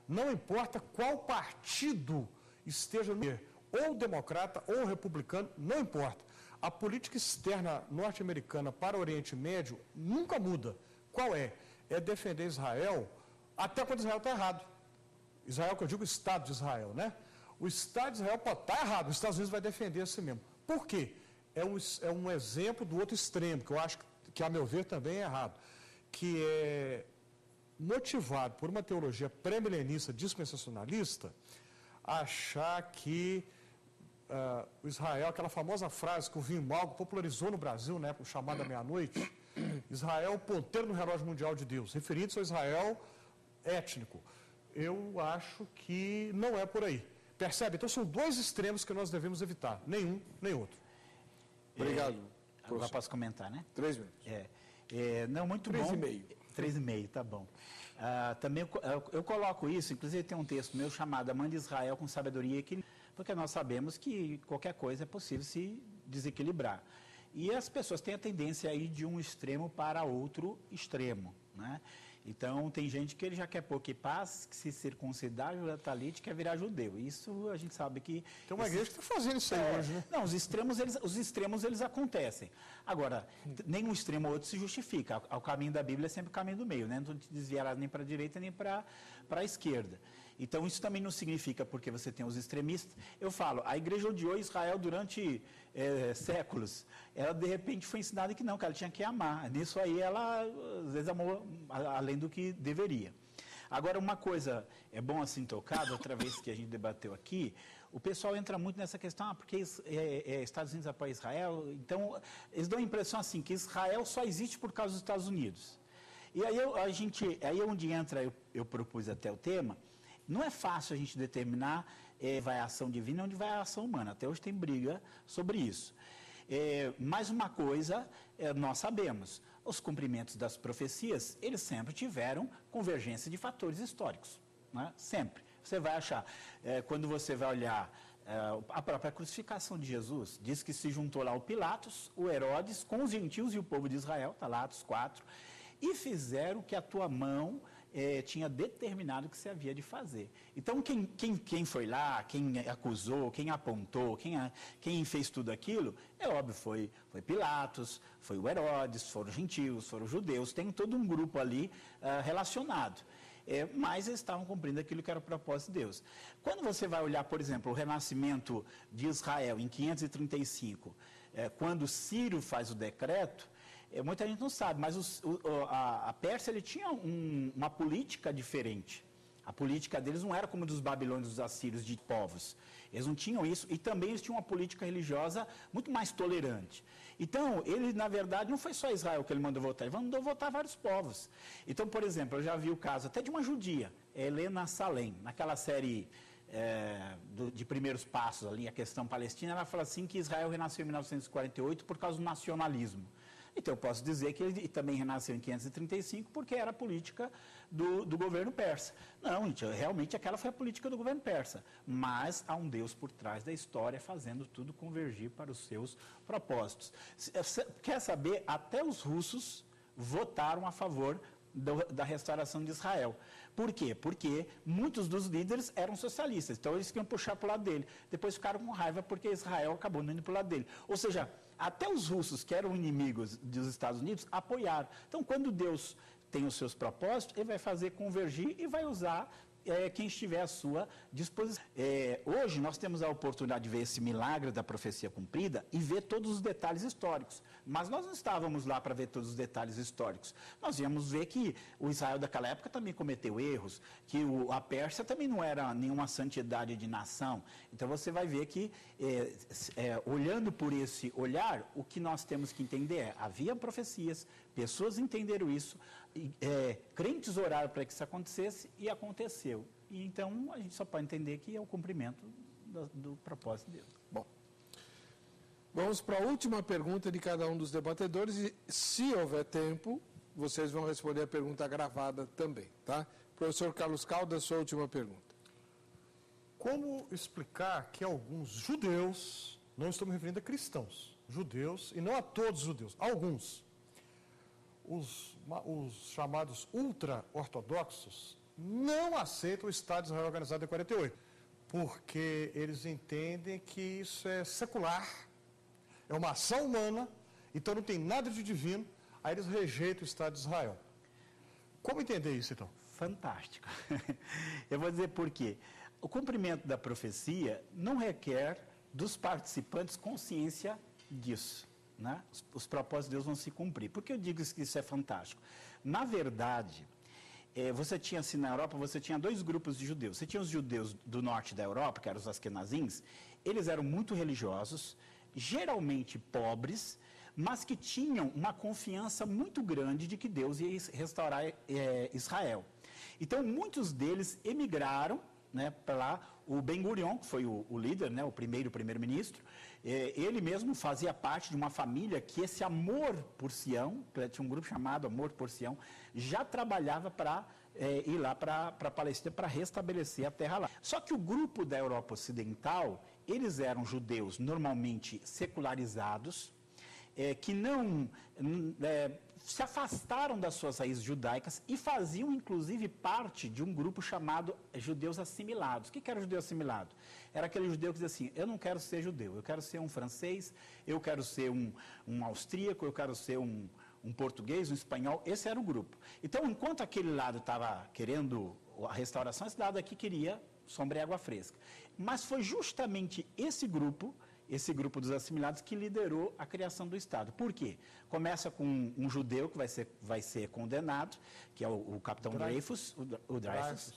Não importa qual partido esteja no poder, ou democrata ou republicano, não importa. A política externa norte-americana para o Oriente Médio nunca muda. Qual é? É defender Israel até quando Israel está errado. Israel, que eu digo, o Estado de Israel, né? O Estado de Israel pode estar errado, os Estados Unidos vai defender assim mesmo. Por quê? É um exemplo do outro extremo, que eu acho que, a meu ver, também é errado, que é motivado por uma teologia pré-milenista dispensacionalista, achar que o Israel, aquela famosa frase que o Vinho Malgo popularizou no Brasil, né, chamada meia-noite, Israel, o ponteiro no relógio mundial de Deus, referindo-se ao Israel étnico. Eu acho que não é por aí. Percebe? Então são dois extremos que nós devemos evitar, nenhum nem outro.
Obrigado.
Agora posso comentar, né?
3 minutos.
Não, muito
3
bom.
e meio.
3,5, tá bom. Também eu coloco isso, inclusive tem um texto meu chamado A Mãe de Israel com Sabedoria e Equilíbrio, porque nós sabemos que qualquer coisa é possível se desequilibrar. E as pessoas têm a tendência a ir de um extremo para outro extremo, né? Então, tem gente que ele já quer pôr que paz, que se circuncidar, judeu talite, quer virar judeu. Isso a gente sabe que...
Tem uma igreja que está fazendo isso aí hoje, né?
Não, os extremos eles acontecem. Agora, nem um extremo ou outro se justifica. O caminho da Bíblia é sempre o caminho do meio, né? Não te desviarás nem para a direita nem para a esquerda. Então, isso também não significa porque você tem os extremistas. Eu falo, a igreja odiou Israel durante séculos. Ela, de repente, foi ensinada que não, que ela tinha que amar. Nisso aí, ela, às vezes, amou além do que deveria. Agora, uma coisa é bom assim tocado, outra vez que a gente debateu aqui, o pessoal entra muito nessa questão, porque Estados Unidos apoia Israel, então, eles dão a impressão assim, que Israel só existe por causa dos Estados Unidos. E aí, aí onde entra, eu propus até o tema, não é fácil a gente determinar vai a ação divina e onde vai a ação humana. Até hoje tem briga sobre isso. Mais uma coisa, nós sabemos, os cumprimentos das profecias, eles sempre tiveram convergência de fatores históricos, né? Sempre. Você vai achar, quando você vai olhar a própria crucificação de Jesus, diz que se juntou lá o Pilatos, o Herodes, com os gentios e o povo de Israel, está lá Atos 4, e fizeram o que a tua mão tinha determinado que se havia de fazer. Então, quem foi lá, quem acusou, quem apontou, quem fez tudo aquilo, é óbvio, foi Pilatos, foi o Herodes, foram os gentios, foram os judeus, tem todo um grupo ali relacionado. Mas eles estavam cumprindo aquilo que era o propósito de Deus. Quando você vai olhar, por exemplo, o renascimento de Israel em 535, quando Ciro faz o decreto, muita gente não sabe, mas a Pérsia ele tinha uma política diferente. A política deles não era como a dos babilônios, dos assírios, de povos. Eles não tinham isso, e também eles tinham uma política religiosa muito mais tolerante. Então, ele, na verdade, não foi só Israel que ele mandou votar, ele mandou votar vários povos. Então, por exemplo, eu já vi o caso até de uma judia, Helena Salem, naquela série de Primeiros Passos, ali, a questão palestina, ela fala assim que Israel renasceu em 1948 por causa do nacionalismo. Então, eu posso dizer que ele também renasceu em 535 porque era a política do governo persa. Não, gente, realmente aquela foi a política do governo persa. Mas há um Deus por trás da história fazendo tudo convergir para os seus propósitos. Quer saber? Até os russos votaram a favor da restauração de Israel. Por quê? Porque muitos dos líderes eram socialistas, então eles queriam puxar para o lado dele. Depois ficaram com raiva porque Israel acabou não indo para o lado dele. Ou seja, até os russos, que eram inimigos dos Estados Unidos, apoiaram. Então, quando Deus tem os seus propósitos, ele vai fazer convergir e vai usar quem estiver à sua disposição. Hoje, nós temos a oportunidade de ver esse milagre da profecia cumprida e ver todos os detalhes históricos. Mas nós não estávamos lá para ver todos os detalhes históricos. Nós íamos ver que o Israel daquela época também cometeu erros, que a Pérsia também não era nenhuma santidade de nação. Então, você vai ver que, olhando por esse olhar, o que nós temos que entender havia profecias, pessoas entenderam isso, crentes oraram para que isso acontecesse e aconteceu. E então a gente só pode entender que é o cumprimento do propósito de Deus.
Bom, vamos para a última pergunta de cada um dos debatedores e, se houver tempo, vocês vão responder a pergunta gravada também, tá? Professor Carlos Caldas, sua última pergunta.
Como explicar que alguns judeus, não estou me referindo a cristãos, judeus, e não a todos os judeus, alguns, os chamados ultra-ortodoxos, não aceitam o Estado de Israel organizado em 48, porque eles entendem que isso é secular, é uma ação humana, então não tem nada de divino, aí eles rejeitam o Estado de Israel. Como entender isso, então?
Fantástico. Eu vou dizer por quê. O cumprimento da profecia não requer dos participantes consciência disso. Né? Os propósitos de Deus vão se cumprir. Por que eu digo que isso é fantástico? Na verdade, você tinha assim na Europa, você tinha dois grupos de judeus. Você tinha os judeus do norte da Europa, que eram os askenazins, eles eram muito religiosos, geralmente pobres, mas que tinham uma confiança muito grande de que Deus ia restaurar Israel. Então, muitos deles emigraram né, para lá. O Ben Gurion, que foi o líder, né, o primeiro-ministro, ele mesmo fazia parte de uma família que esse amor por Sião, tinha um grupo chamado Amor por Sião, já trabalhava para ir lá para a Palestina para restabelecer a terra lá. Só que o grupo da Europa Ocidental, eles eram judeus normalmente secularizados, que não se afastaram das suas raízes judaicas e faziam, inclusive, parte de um grupo chamado judeus assimilados. O que era judeu assimilado? Era aquele judeu que dizia assim, eu não quero ser judeu, eu quero ser um francês, eu quero ser um austríaco, eu quero ser um português, um espanhol. Esse era o grupo. Então, enquanto aquele lado estava querendo a restauração, esse lado aqui queria sombra e água fresca. Mas foi justamente esse grupo dos assimilados que liderou a criação do Estado. Por quê? Começa com um judeu que vai ser condenado, que é o capitão Dreyfus, o Dreyfus.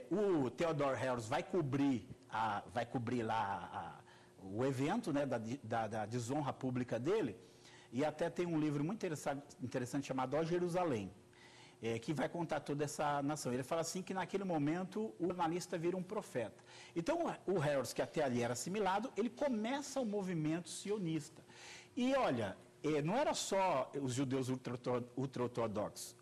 O Theodor Herzl vai cobrir lá o evento, né, da desonra pública dele, e até tem um livro muito interessante chamado Ó Jerusalém, que vai contar toda essa nação. Ele fala assim que naquele momento o jornalista vira um profeta. Então o Herzl, que até ali era assimilado, ele começa o movimento sionista. E olha, não era só os judeus ultra-ortodoxos.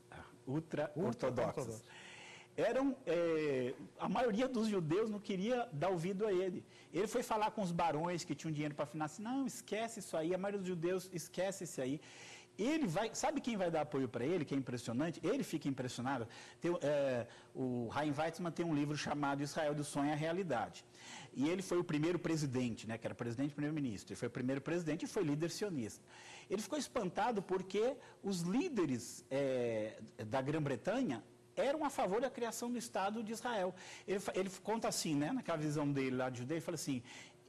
A maioria dos judeus não queria dar ouvido a ele. Ele foi falar com os barões que tinham dinheiro para financiar. Não, esquece isso aí. A maioria dos judeus esquece isso aí. Sabe quem vai dar apoio para ele, que é impressionante? Ele fica impressionado. O Chaim Weizmann tem um livro chamado Israel do Sonho à Realidade. E ele foi o primeiro presidente, né, que era presidente e primeiro-ministro. Ele foi o primeiro presidente e foi líder sionista. Ele ficou espantado porque os líderes da Grã-Bretanha eram a favor da criação do Estado de Israel. Ele conta assim, né, naquela visão dele lá de judeu, ele fala assim,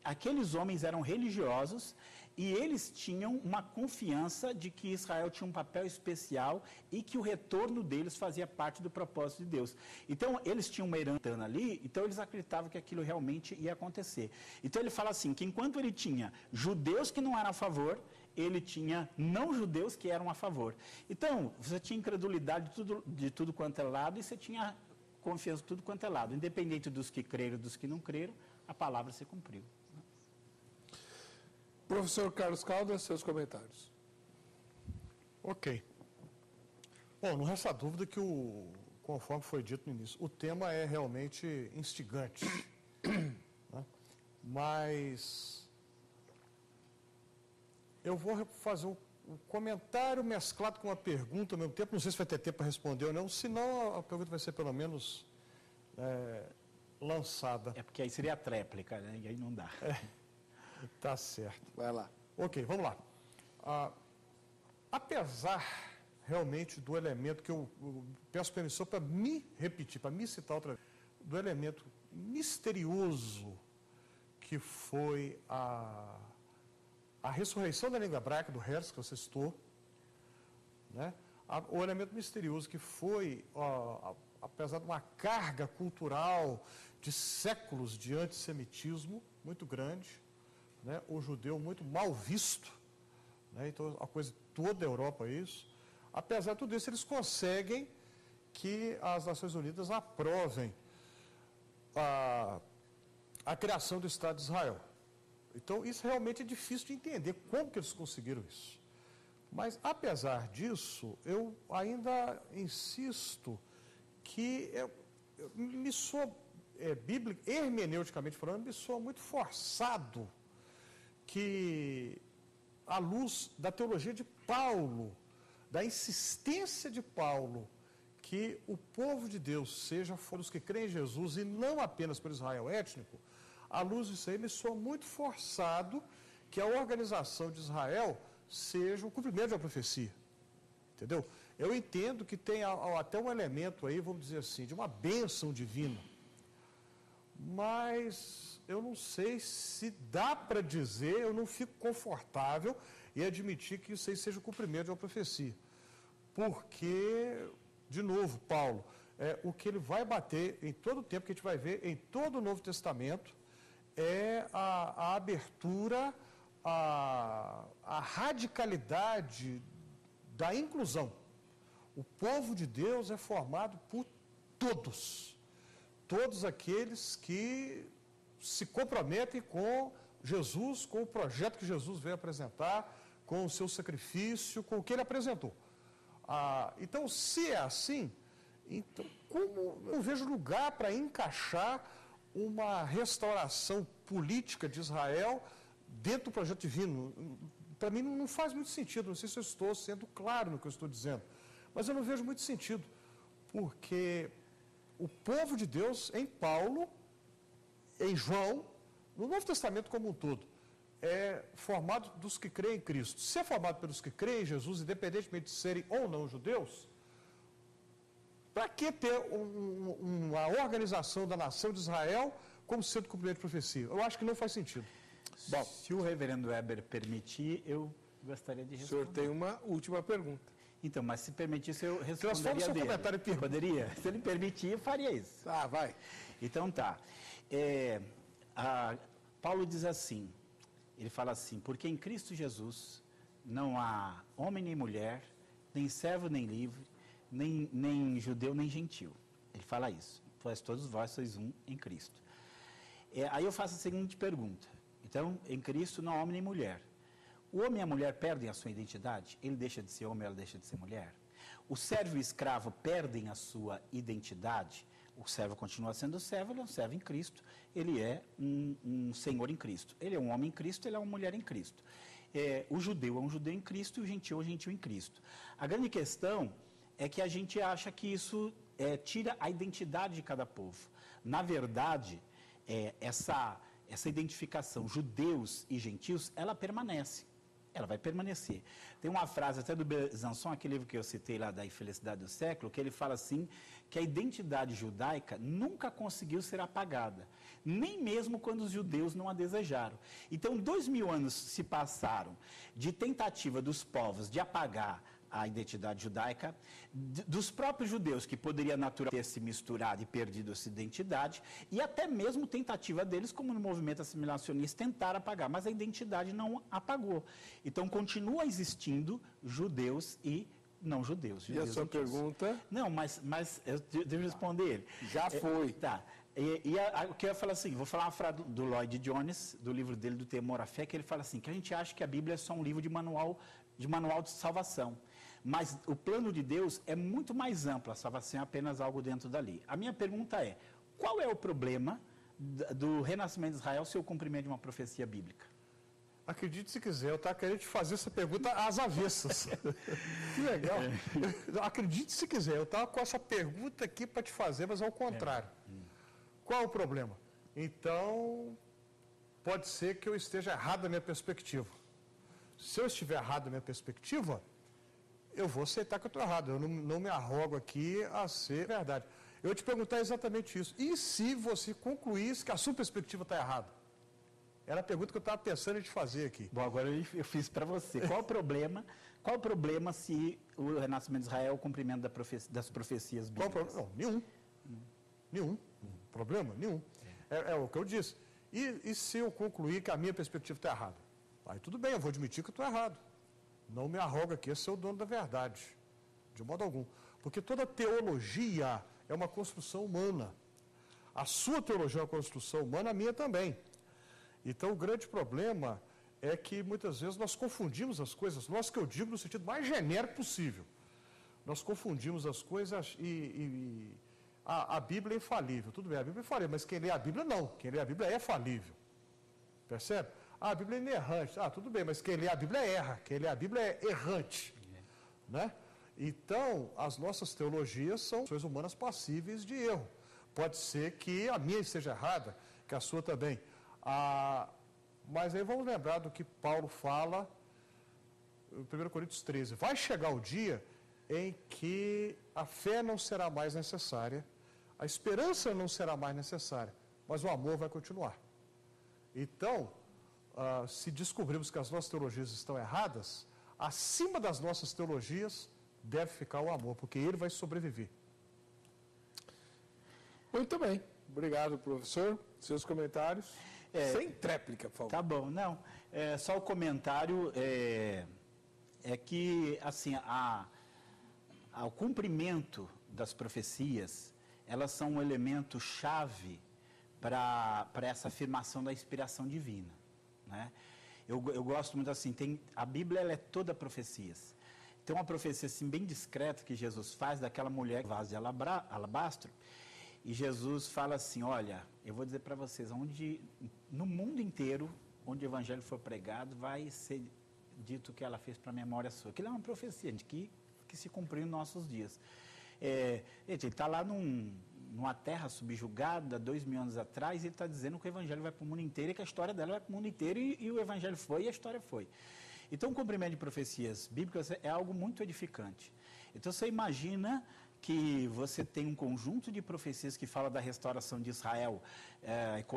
aqueles homens eram religiosos e eles tinham uma confiança de que Israel tinha um papel especial e que o retorno deles fazia parte do propósito de Deus. Então, eles tinham uma herança ali, então eles acreditavam que aquilo realmente ia acontecer. Então, ele fala assim, que enquanto ele tinha judeus que não eram a favor, ele tinha não-judeus que eram a favor. Então, você tinha incredulidade de tudo quanto é lado e você tinha confiança de tudo quanto é lado. Independente dos que creram e dos que não creram, a palavra se cumpriu.
Professor Carlos Caldas, seus comentários.
Ok. Bom, não resta dúvida que, conforme foi dito no início, o tema é realmente instigante. Né? Mas eu vou fazer um comentário mesclado com uma pergunta ao mesmo tempo. Não sei se vai ter tempo para responder ou não, senão a pergunta vai ser pelo menos lançada.
É porque aí seria a tréplica, né? E aí não dá.
Tá certo.
Vai lá.
Ok, vamos lá. Apesar realmente do elemento que eu peço permissão para me repetir, para me citar outra vez, do elemento misterioso que foi a ressurreição da língua hebraica do Herzl, que você citou, né? O elemento misterioso que foi, apesar de uma carga cultural de séculos de antissemitismo muito grande, né, o judeu muito mal visto, né, então a coisa toda a Europa é isso. Apesar de tudo isso, eles conseguem que as Nações Unidas aprovem a criação do Estado de Israel. Então, isso realmente é difícil de entender como que eles conseguiram isso. Mas, apesar disso, eu ainda insisto que me soa, hermeneuticamente falando, me soa muito forçado que, à luz da teologia de Paulo, da insistência de Paulo, que o povo de Deus seja os que creem em Jesus e não apenas por Israel étnico, à luz disso aí me soa muito forçado que a organização de Israel seja o cumprimento de uma profecia. Entendeu? Eu entendo que tem até um elemento aí, vamos dizer assim, de uma bênção divina. Mas eu não sei se dá para dizer, eu não fico confortável em admitir que isso aí seja o cumprimento de uma profecia. Porque, de novo, Paulo, o que ele vai bater em todo o tempo que a gente vai ver, em todo o Novo Testamento, é a abertura, a radicalidade da inclusão. O povo de Deus é formado por todos. todos aqueles que se comprometem com Jesus, com o projeto que Jesus veio apresentar, com o seu sacrifício, com o que ele apresentou. Então, se é assim, então, como eu vejo lugar para encaixar uma restauração política de Israel dentro do projeto divino? Para mim não faz muito sentido, não sei se eu estou sendo claro no que eu estou dizendo, mas eu não vejo muito sentido, porque o povo de Deus, em Paulo, em João, no Novo Testamento como um todo, é formado dos que creem em Cristo. Se é formado pelos que creem em Jesus, independentemente de serem ou não judeus, para que ter uma organização da nação de Israel como sendo cumprimento de profecia? Eu acho que não faz sentido.
Bom, se o reverendo Weber permitir, eu gostaria de responder.
O senhor tem uma última pergunta.
Então, mas se permitisse, eu
Transforma
responderia
seu
dele.
comentário em pergunta.
Poderia? Se ele permitir, eu faria isso.
Ah, vai.
Então tá. Paulo diz assim, ele fala assim, porque em Cristo Jesus não há homem nem mulher, nem servo nem livre, nem judeu nem gentil. Ele fala isso. Pois todos vós sois um em Cristo. Aí eu faço a seguinte pergunta. Então, em Cristo não há homem nem mulher. O homem e a mulher perdem a sua identidade? Ele deixa de ser homem, ela deixa de ser mulher? O servo e o escravo perdem a sua identidade? O servo continua sendo servo, ele é um servo em Cristo, ele é um senhor em Cristo. Ele é um homem em Cristo, ele é uma mulher em Cristo. O judeu é um judeu em Cristo e o gentil é um gentil em Cristo. A grande questão é que a gente acha que isso tira a identidade de cada povo. Na verdade, essa identificação judeus e gentios, ela permanece. Ela vai permanecer. Tem uma frase até do Besançon, aquele livro que eu citei lá da Infelicidade do Século, que ele fala assim, que a identidade judaica nunca conseguiu ser apagada, nem mesmo quando os judeus não a desejaram. Então, 2000 anos se passaram de tentativa dos povos de apagar a identidade judaica, dos próprios judeus que poderia naturalmente ter se misturado e perdido essa identidade, e até mesmo tentativa deles, como no movimento assimilacionista, tentar apagar, mas a identidade não apagou. Então, continua existindo judeus e não judeus.
E a sua pergunta?
Não, mas eu devo responder ele.
Já foi.
Tá. O que eu ia falar assim, vou falar uma frase do Lloyd Jones, do livro dele, do Temor à Fé, que ele fala assim, que a gente acha que a Bíblia é só um livro de manual de salvação. Mas o plano de Deus é muito mais amplo, a salvação é apenas algo dentro dali. A minha pergunta é, qual é o problema do renascimento de Israel ser o cumprimento de uma profecia bíblica?
Acredite se quiser, eu estava querendo te fazer essa pergunta às avessas. Que legal. Acredite se quiser, eu estava com essa pergunta aqui para te fazer, mas ao contrário. Qual o problema? Então, pode ser que eu esteja errado na minha perspectiva. Se eu estiver errado na minha perspectiva, eu vou aceitar que eu estou errado. Eu não me arrogo aqui a ser verdade. Eu vou te perguntar exatamente isso. E se você concluísse que a sua perspectiva está errada? Era a pergunta que eu estava pensando em te fazer aqui.
Bom, agora eu fiz para você. Qual o problema se o renascimento de Israel é o cumprimento das profecias bíblicas?
Não, nenhum. Nenhum. Problema? Nenhum. É o que eu disse. E se eu concluir que a minha perspectiva está errada? Aí tudo bem, eu vou admitir que eu estou errado. Não me arroga aqui a ser o dono da verdade, de modo algum. Porque toda teologia é uma construção humana. A sua teologia é uma construção humana, a minha também. Então o grande problema é que muitas vezes nós confundimos as coisas, nós que eu digo no sentido mais genérico possível. Nós confundimos as coisas e a Bíblia é infalível. Tudo bem, a Bíblia é infalível, mas quem lê a Bíblia não. Quem lê a Bíblia é falível. Percebe? A Bíblia é inerrante. Tudo bem, mas quem lê a Bíblia erra. Quem lê a Bíblia é errante. Né? Então, as nossas teologias são coisas humanas passíveis de erro. Pode ser que a minha esteja errada, que a sua também. Mas aí vamos lembrar do que Paulo fala em 1 Coríntios 13. Vai chegar o dia em que a fé não será mais necessária, a esperança não será mais necessária, mas o amor vai continuar. Então, se descobrirmos que as nossas teologias estão erradas, acima das nossas teologias deve ficar o amor, porque ele vai sobreviver.
Muito bem. Obrigado, professor. Seus comentários. Sem tréplica, por favor.
Tá bom. Não, só o comentário é que, assim, o cumprimento das profecias elas são um elemento chave para essa afirmação da inspiração divina, né? Eu gosto muito assim, a Bíblia ela é toda profecias. Tem uma profecia assim, bem discreta que Jesus faz daquela mulher com vaso de alabastro, e Jesus fala assim, olha, eu vou dizer para vocês, no mundo inteiro, onde o evangelho for pregado, vai ser dito o que ela fez para a memória sua. Aquilo é uma profecia de que se cumpriu em nossos dias. Ele está lá numa terra subjugada, 2000 anos atrás, e ele está dizendo que o evangelho vai para o mundo inteiro e que a história dela vai para o mundo inteiro, e o evangelho foi e a história foi. Então, o cumprimento de profecias bíblicas é algo muito edificante. Então, você imagina que você tem um conjunto de profecias que fala da restauração de Israel,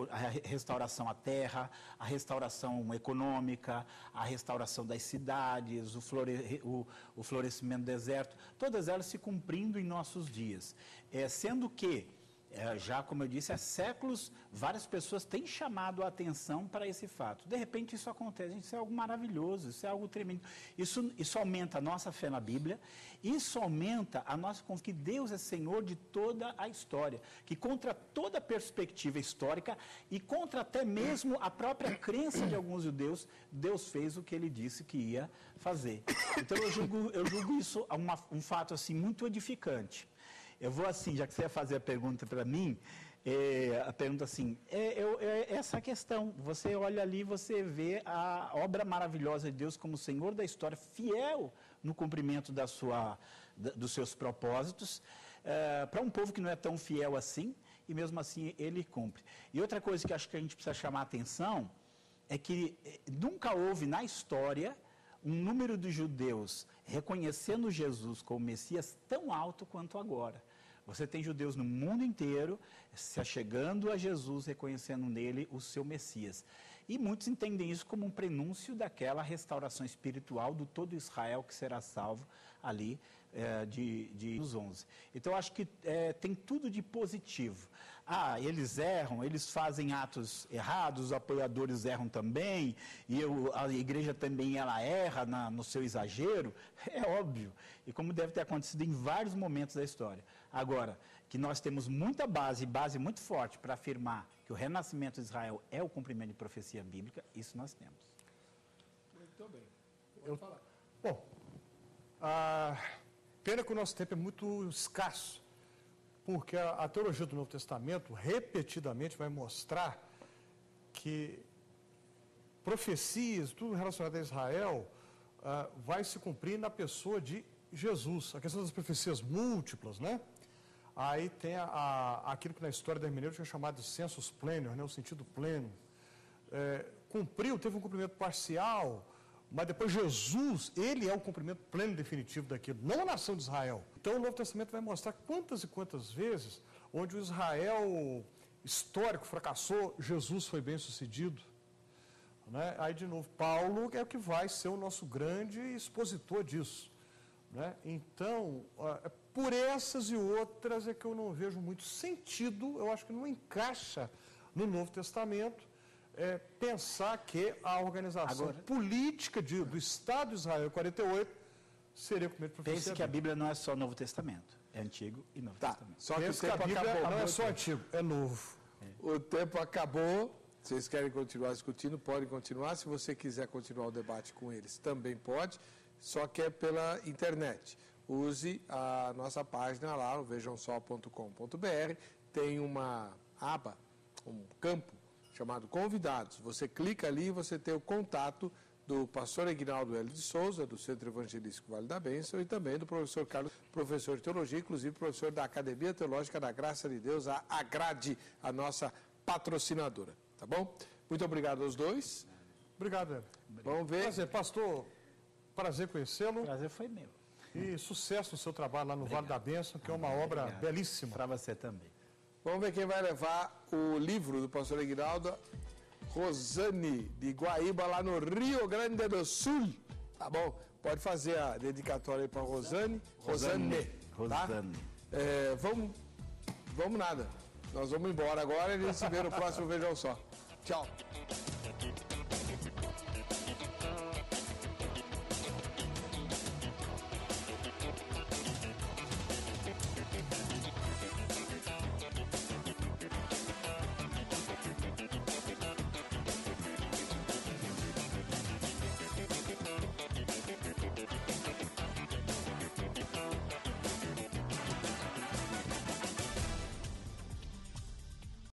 a restauração à terra, a restauração econômica, a restauração das cidades, o florescimento do deserto, todas elas se cumprindo em nossos dias. Sendo que, já como eu disse, há séculos, várias pessoas têm chamado a atenção para esse fato. De repente isso acontece, isso é algo maravilhoso, isso é algo tremendo. Isso aumenta a nossa fé na Bíblia, isso aumenta a nossa confiança que Deus é Senhor de toda a história, que contra toda perspectiva histórica e contra até mesmo a própria crença de alguns judeus, Deus fez o que Ele disse que ia fazer. Então eu julgo isso um fato assim muito edificante. Eu vou assim, já que você ia fazer a pergunta para mim, a pergunta assim, essa questão, você olha ali, você vê a obra maravilhosa de Deus como Senhor da história, fiel no cumprimento dos seus propósitos, para um povo que não é tão fiel assim, e mesmo assim Ele cumpre. E outra coisa que acho que a gente precisa chamar a atenção, é que nunca houve na história um número de judeus reconhecendo Jesus como Messias tão alto quanto agora. Você tem judeus no mundo inteiro se achegando a Jesus, reconhecendo nele o seu Messias. E muitos entendem isso como um prenúncio daquela restauração espiritual do todo Israel que será salvo ali de 11. Então, acho que tem tudo de positivo. Eles erram, eles fazem atos errados, os apoiadores erram também, e a igreja também ela erra no seu exagero, é óbvio, e como deve ter acontecido em vários momentos da história. Agora, que nós temos muita base muito forte para afirmar que o renascimento de Israel é o cumprimento de profecia bíblica, isso nós temos.
Muito bem. Pode falar.
Bom, pena que o nosso tempo é muito escasso, porque a teologia do Novo Testamento repetidamente vai mostrar que profecias, tudo relacionado a Israel, vai se cumprir na pessoa de Jesus. A questão das profecias múltiplas, né? Aí tem aquilo que na história da hermenêutica é chamado de sensus plenior, né? O sentido pleno. Teve um cumprimento parcial, mas depois Jesus, ele é o cumprimento pleno e definitivo daquilo, não a nação de Israel. Então o Novo Testamento vai mostrar quantas e quantas vezes, onde o Israel histórico fracassou, Jesus foi bem sucedido. Né? Aí de novo, Paulo é o que vai ser o nosso grande expositor disso. Né? Então, por essas e outras é que eu não vejo muito sentido, eu acho que não encaixa no Novo Testamento, pensar que a organização política do Estado de Israel 48 seria o primeiro profecia.
Pense que a Bíblia não é só Novo Testamento, é Antigo e Novo Testamento.
Só que o tempo
a Bíblia
acabou.
Não é só Antigo, é Novo.
O tempo acabou. Vocês querem continuar discutindo? Podem continuar. Se você quiser continuar o debate com eles, também pode, só que é pela internet. Use a nossa página lá, no vejamsó.com.br, tem uma aba, um campo chamado Convidados. Você clica ali e você tem o contato do pastor Aguinaldo L. de Souza, do Centro Evangelístico Vale da Bênção, e também do professor Carlos, professor de teologia, inclusive professor da Academia Teológica da Graça de Deus, a Agrade, a nossa patrocinadora. Tá bom? Muito obrigado aos dois.
Obrigado, Hélio.
Vamos ver.
Prazer, pastor. Prazer conhecê-lo.
O prazer foi meu.
E sucesso no seu trabalho lá no Vale da Bênção, que é uma obra belíssima.
Para você também.
Vamos ver quem vai levar o livro do pastor Aguinaldo, Rosane, de Guaíba, lá no Rio Grande do Sul. Tá bom? Pode fazer a dedicatória aí para Rosane. Rosane. Tá? Vamos nada. Nós vamos embora agora e a gente se vê no próximo Vejam Só. Tchau.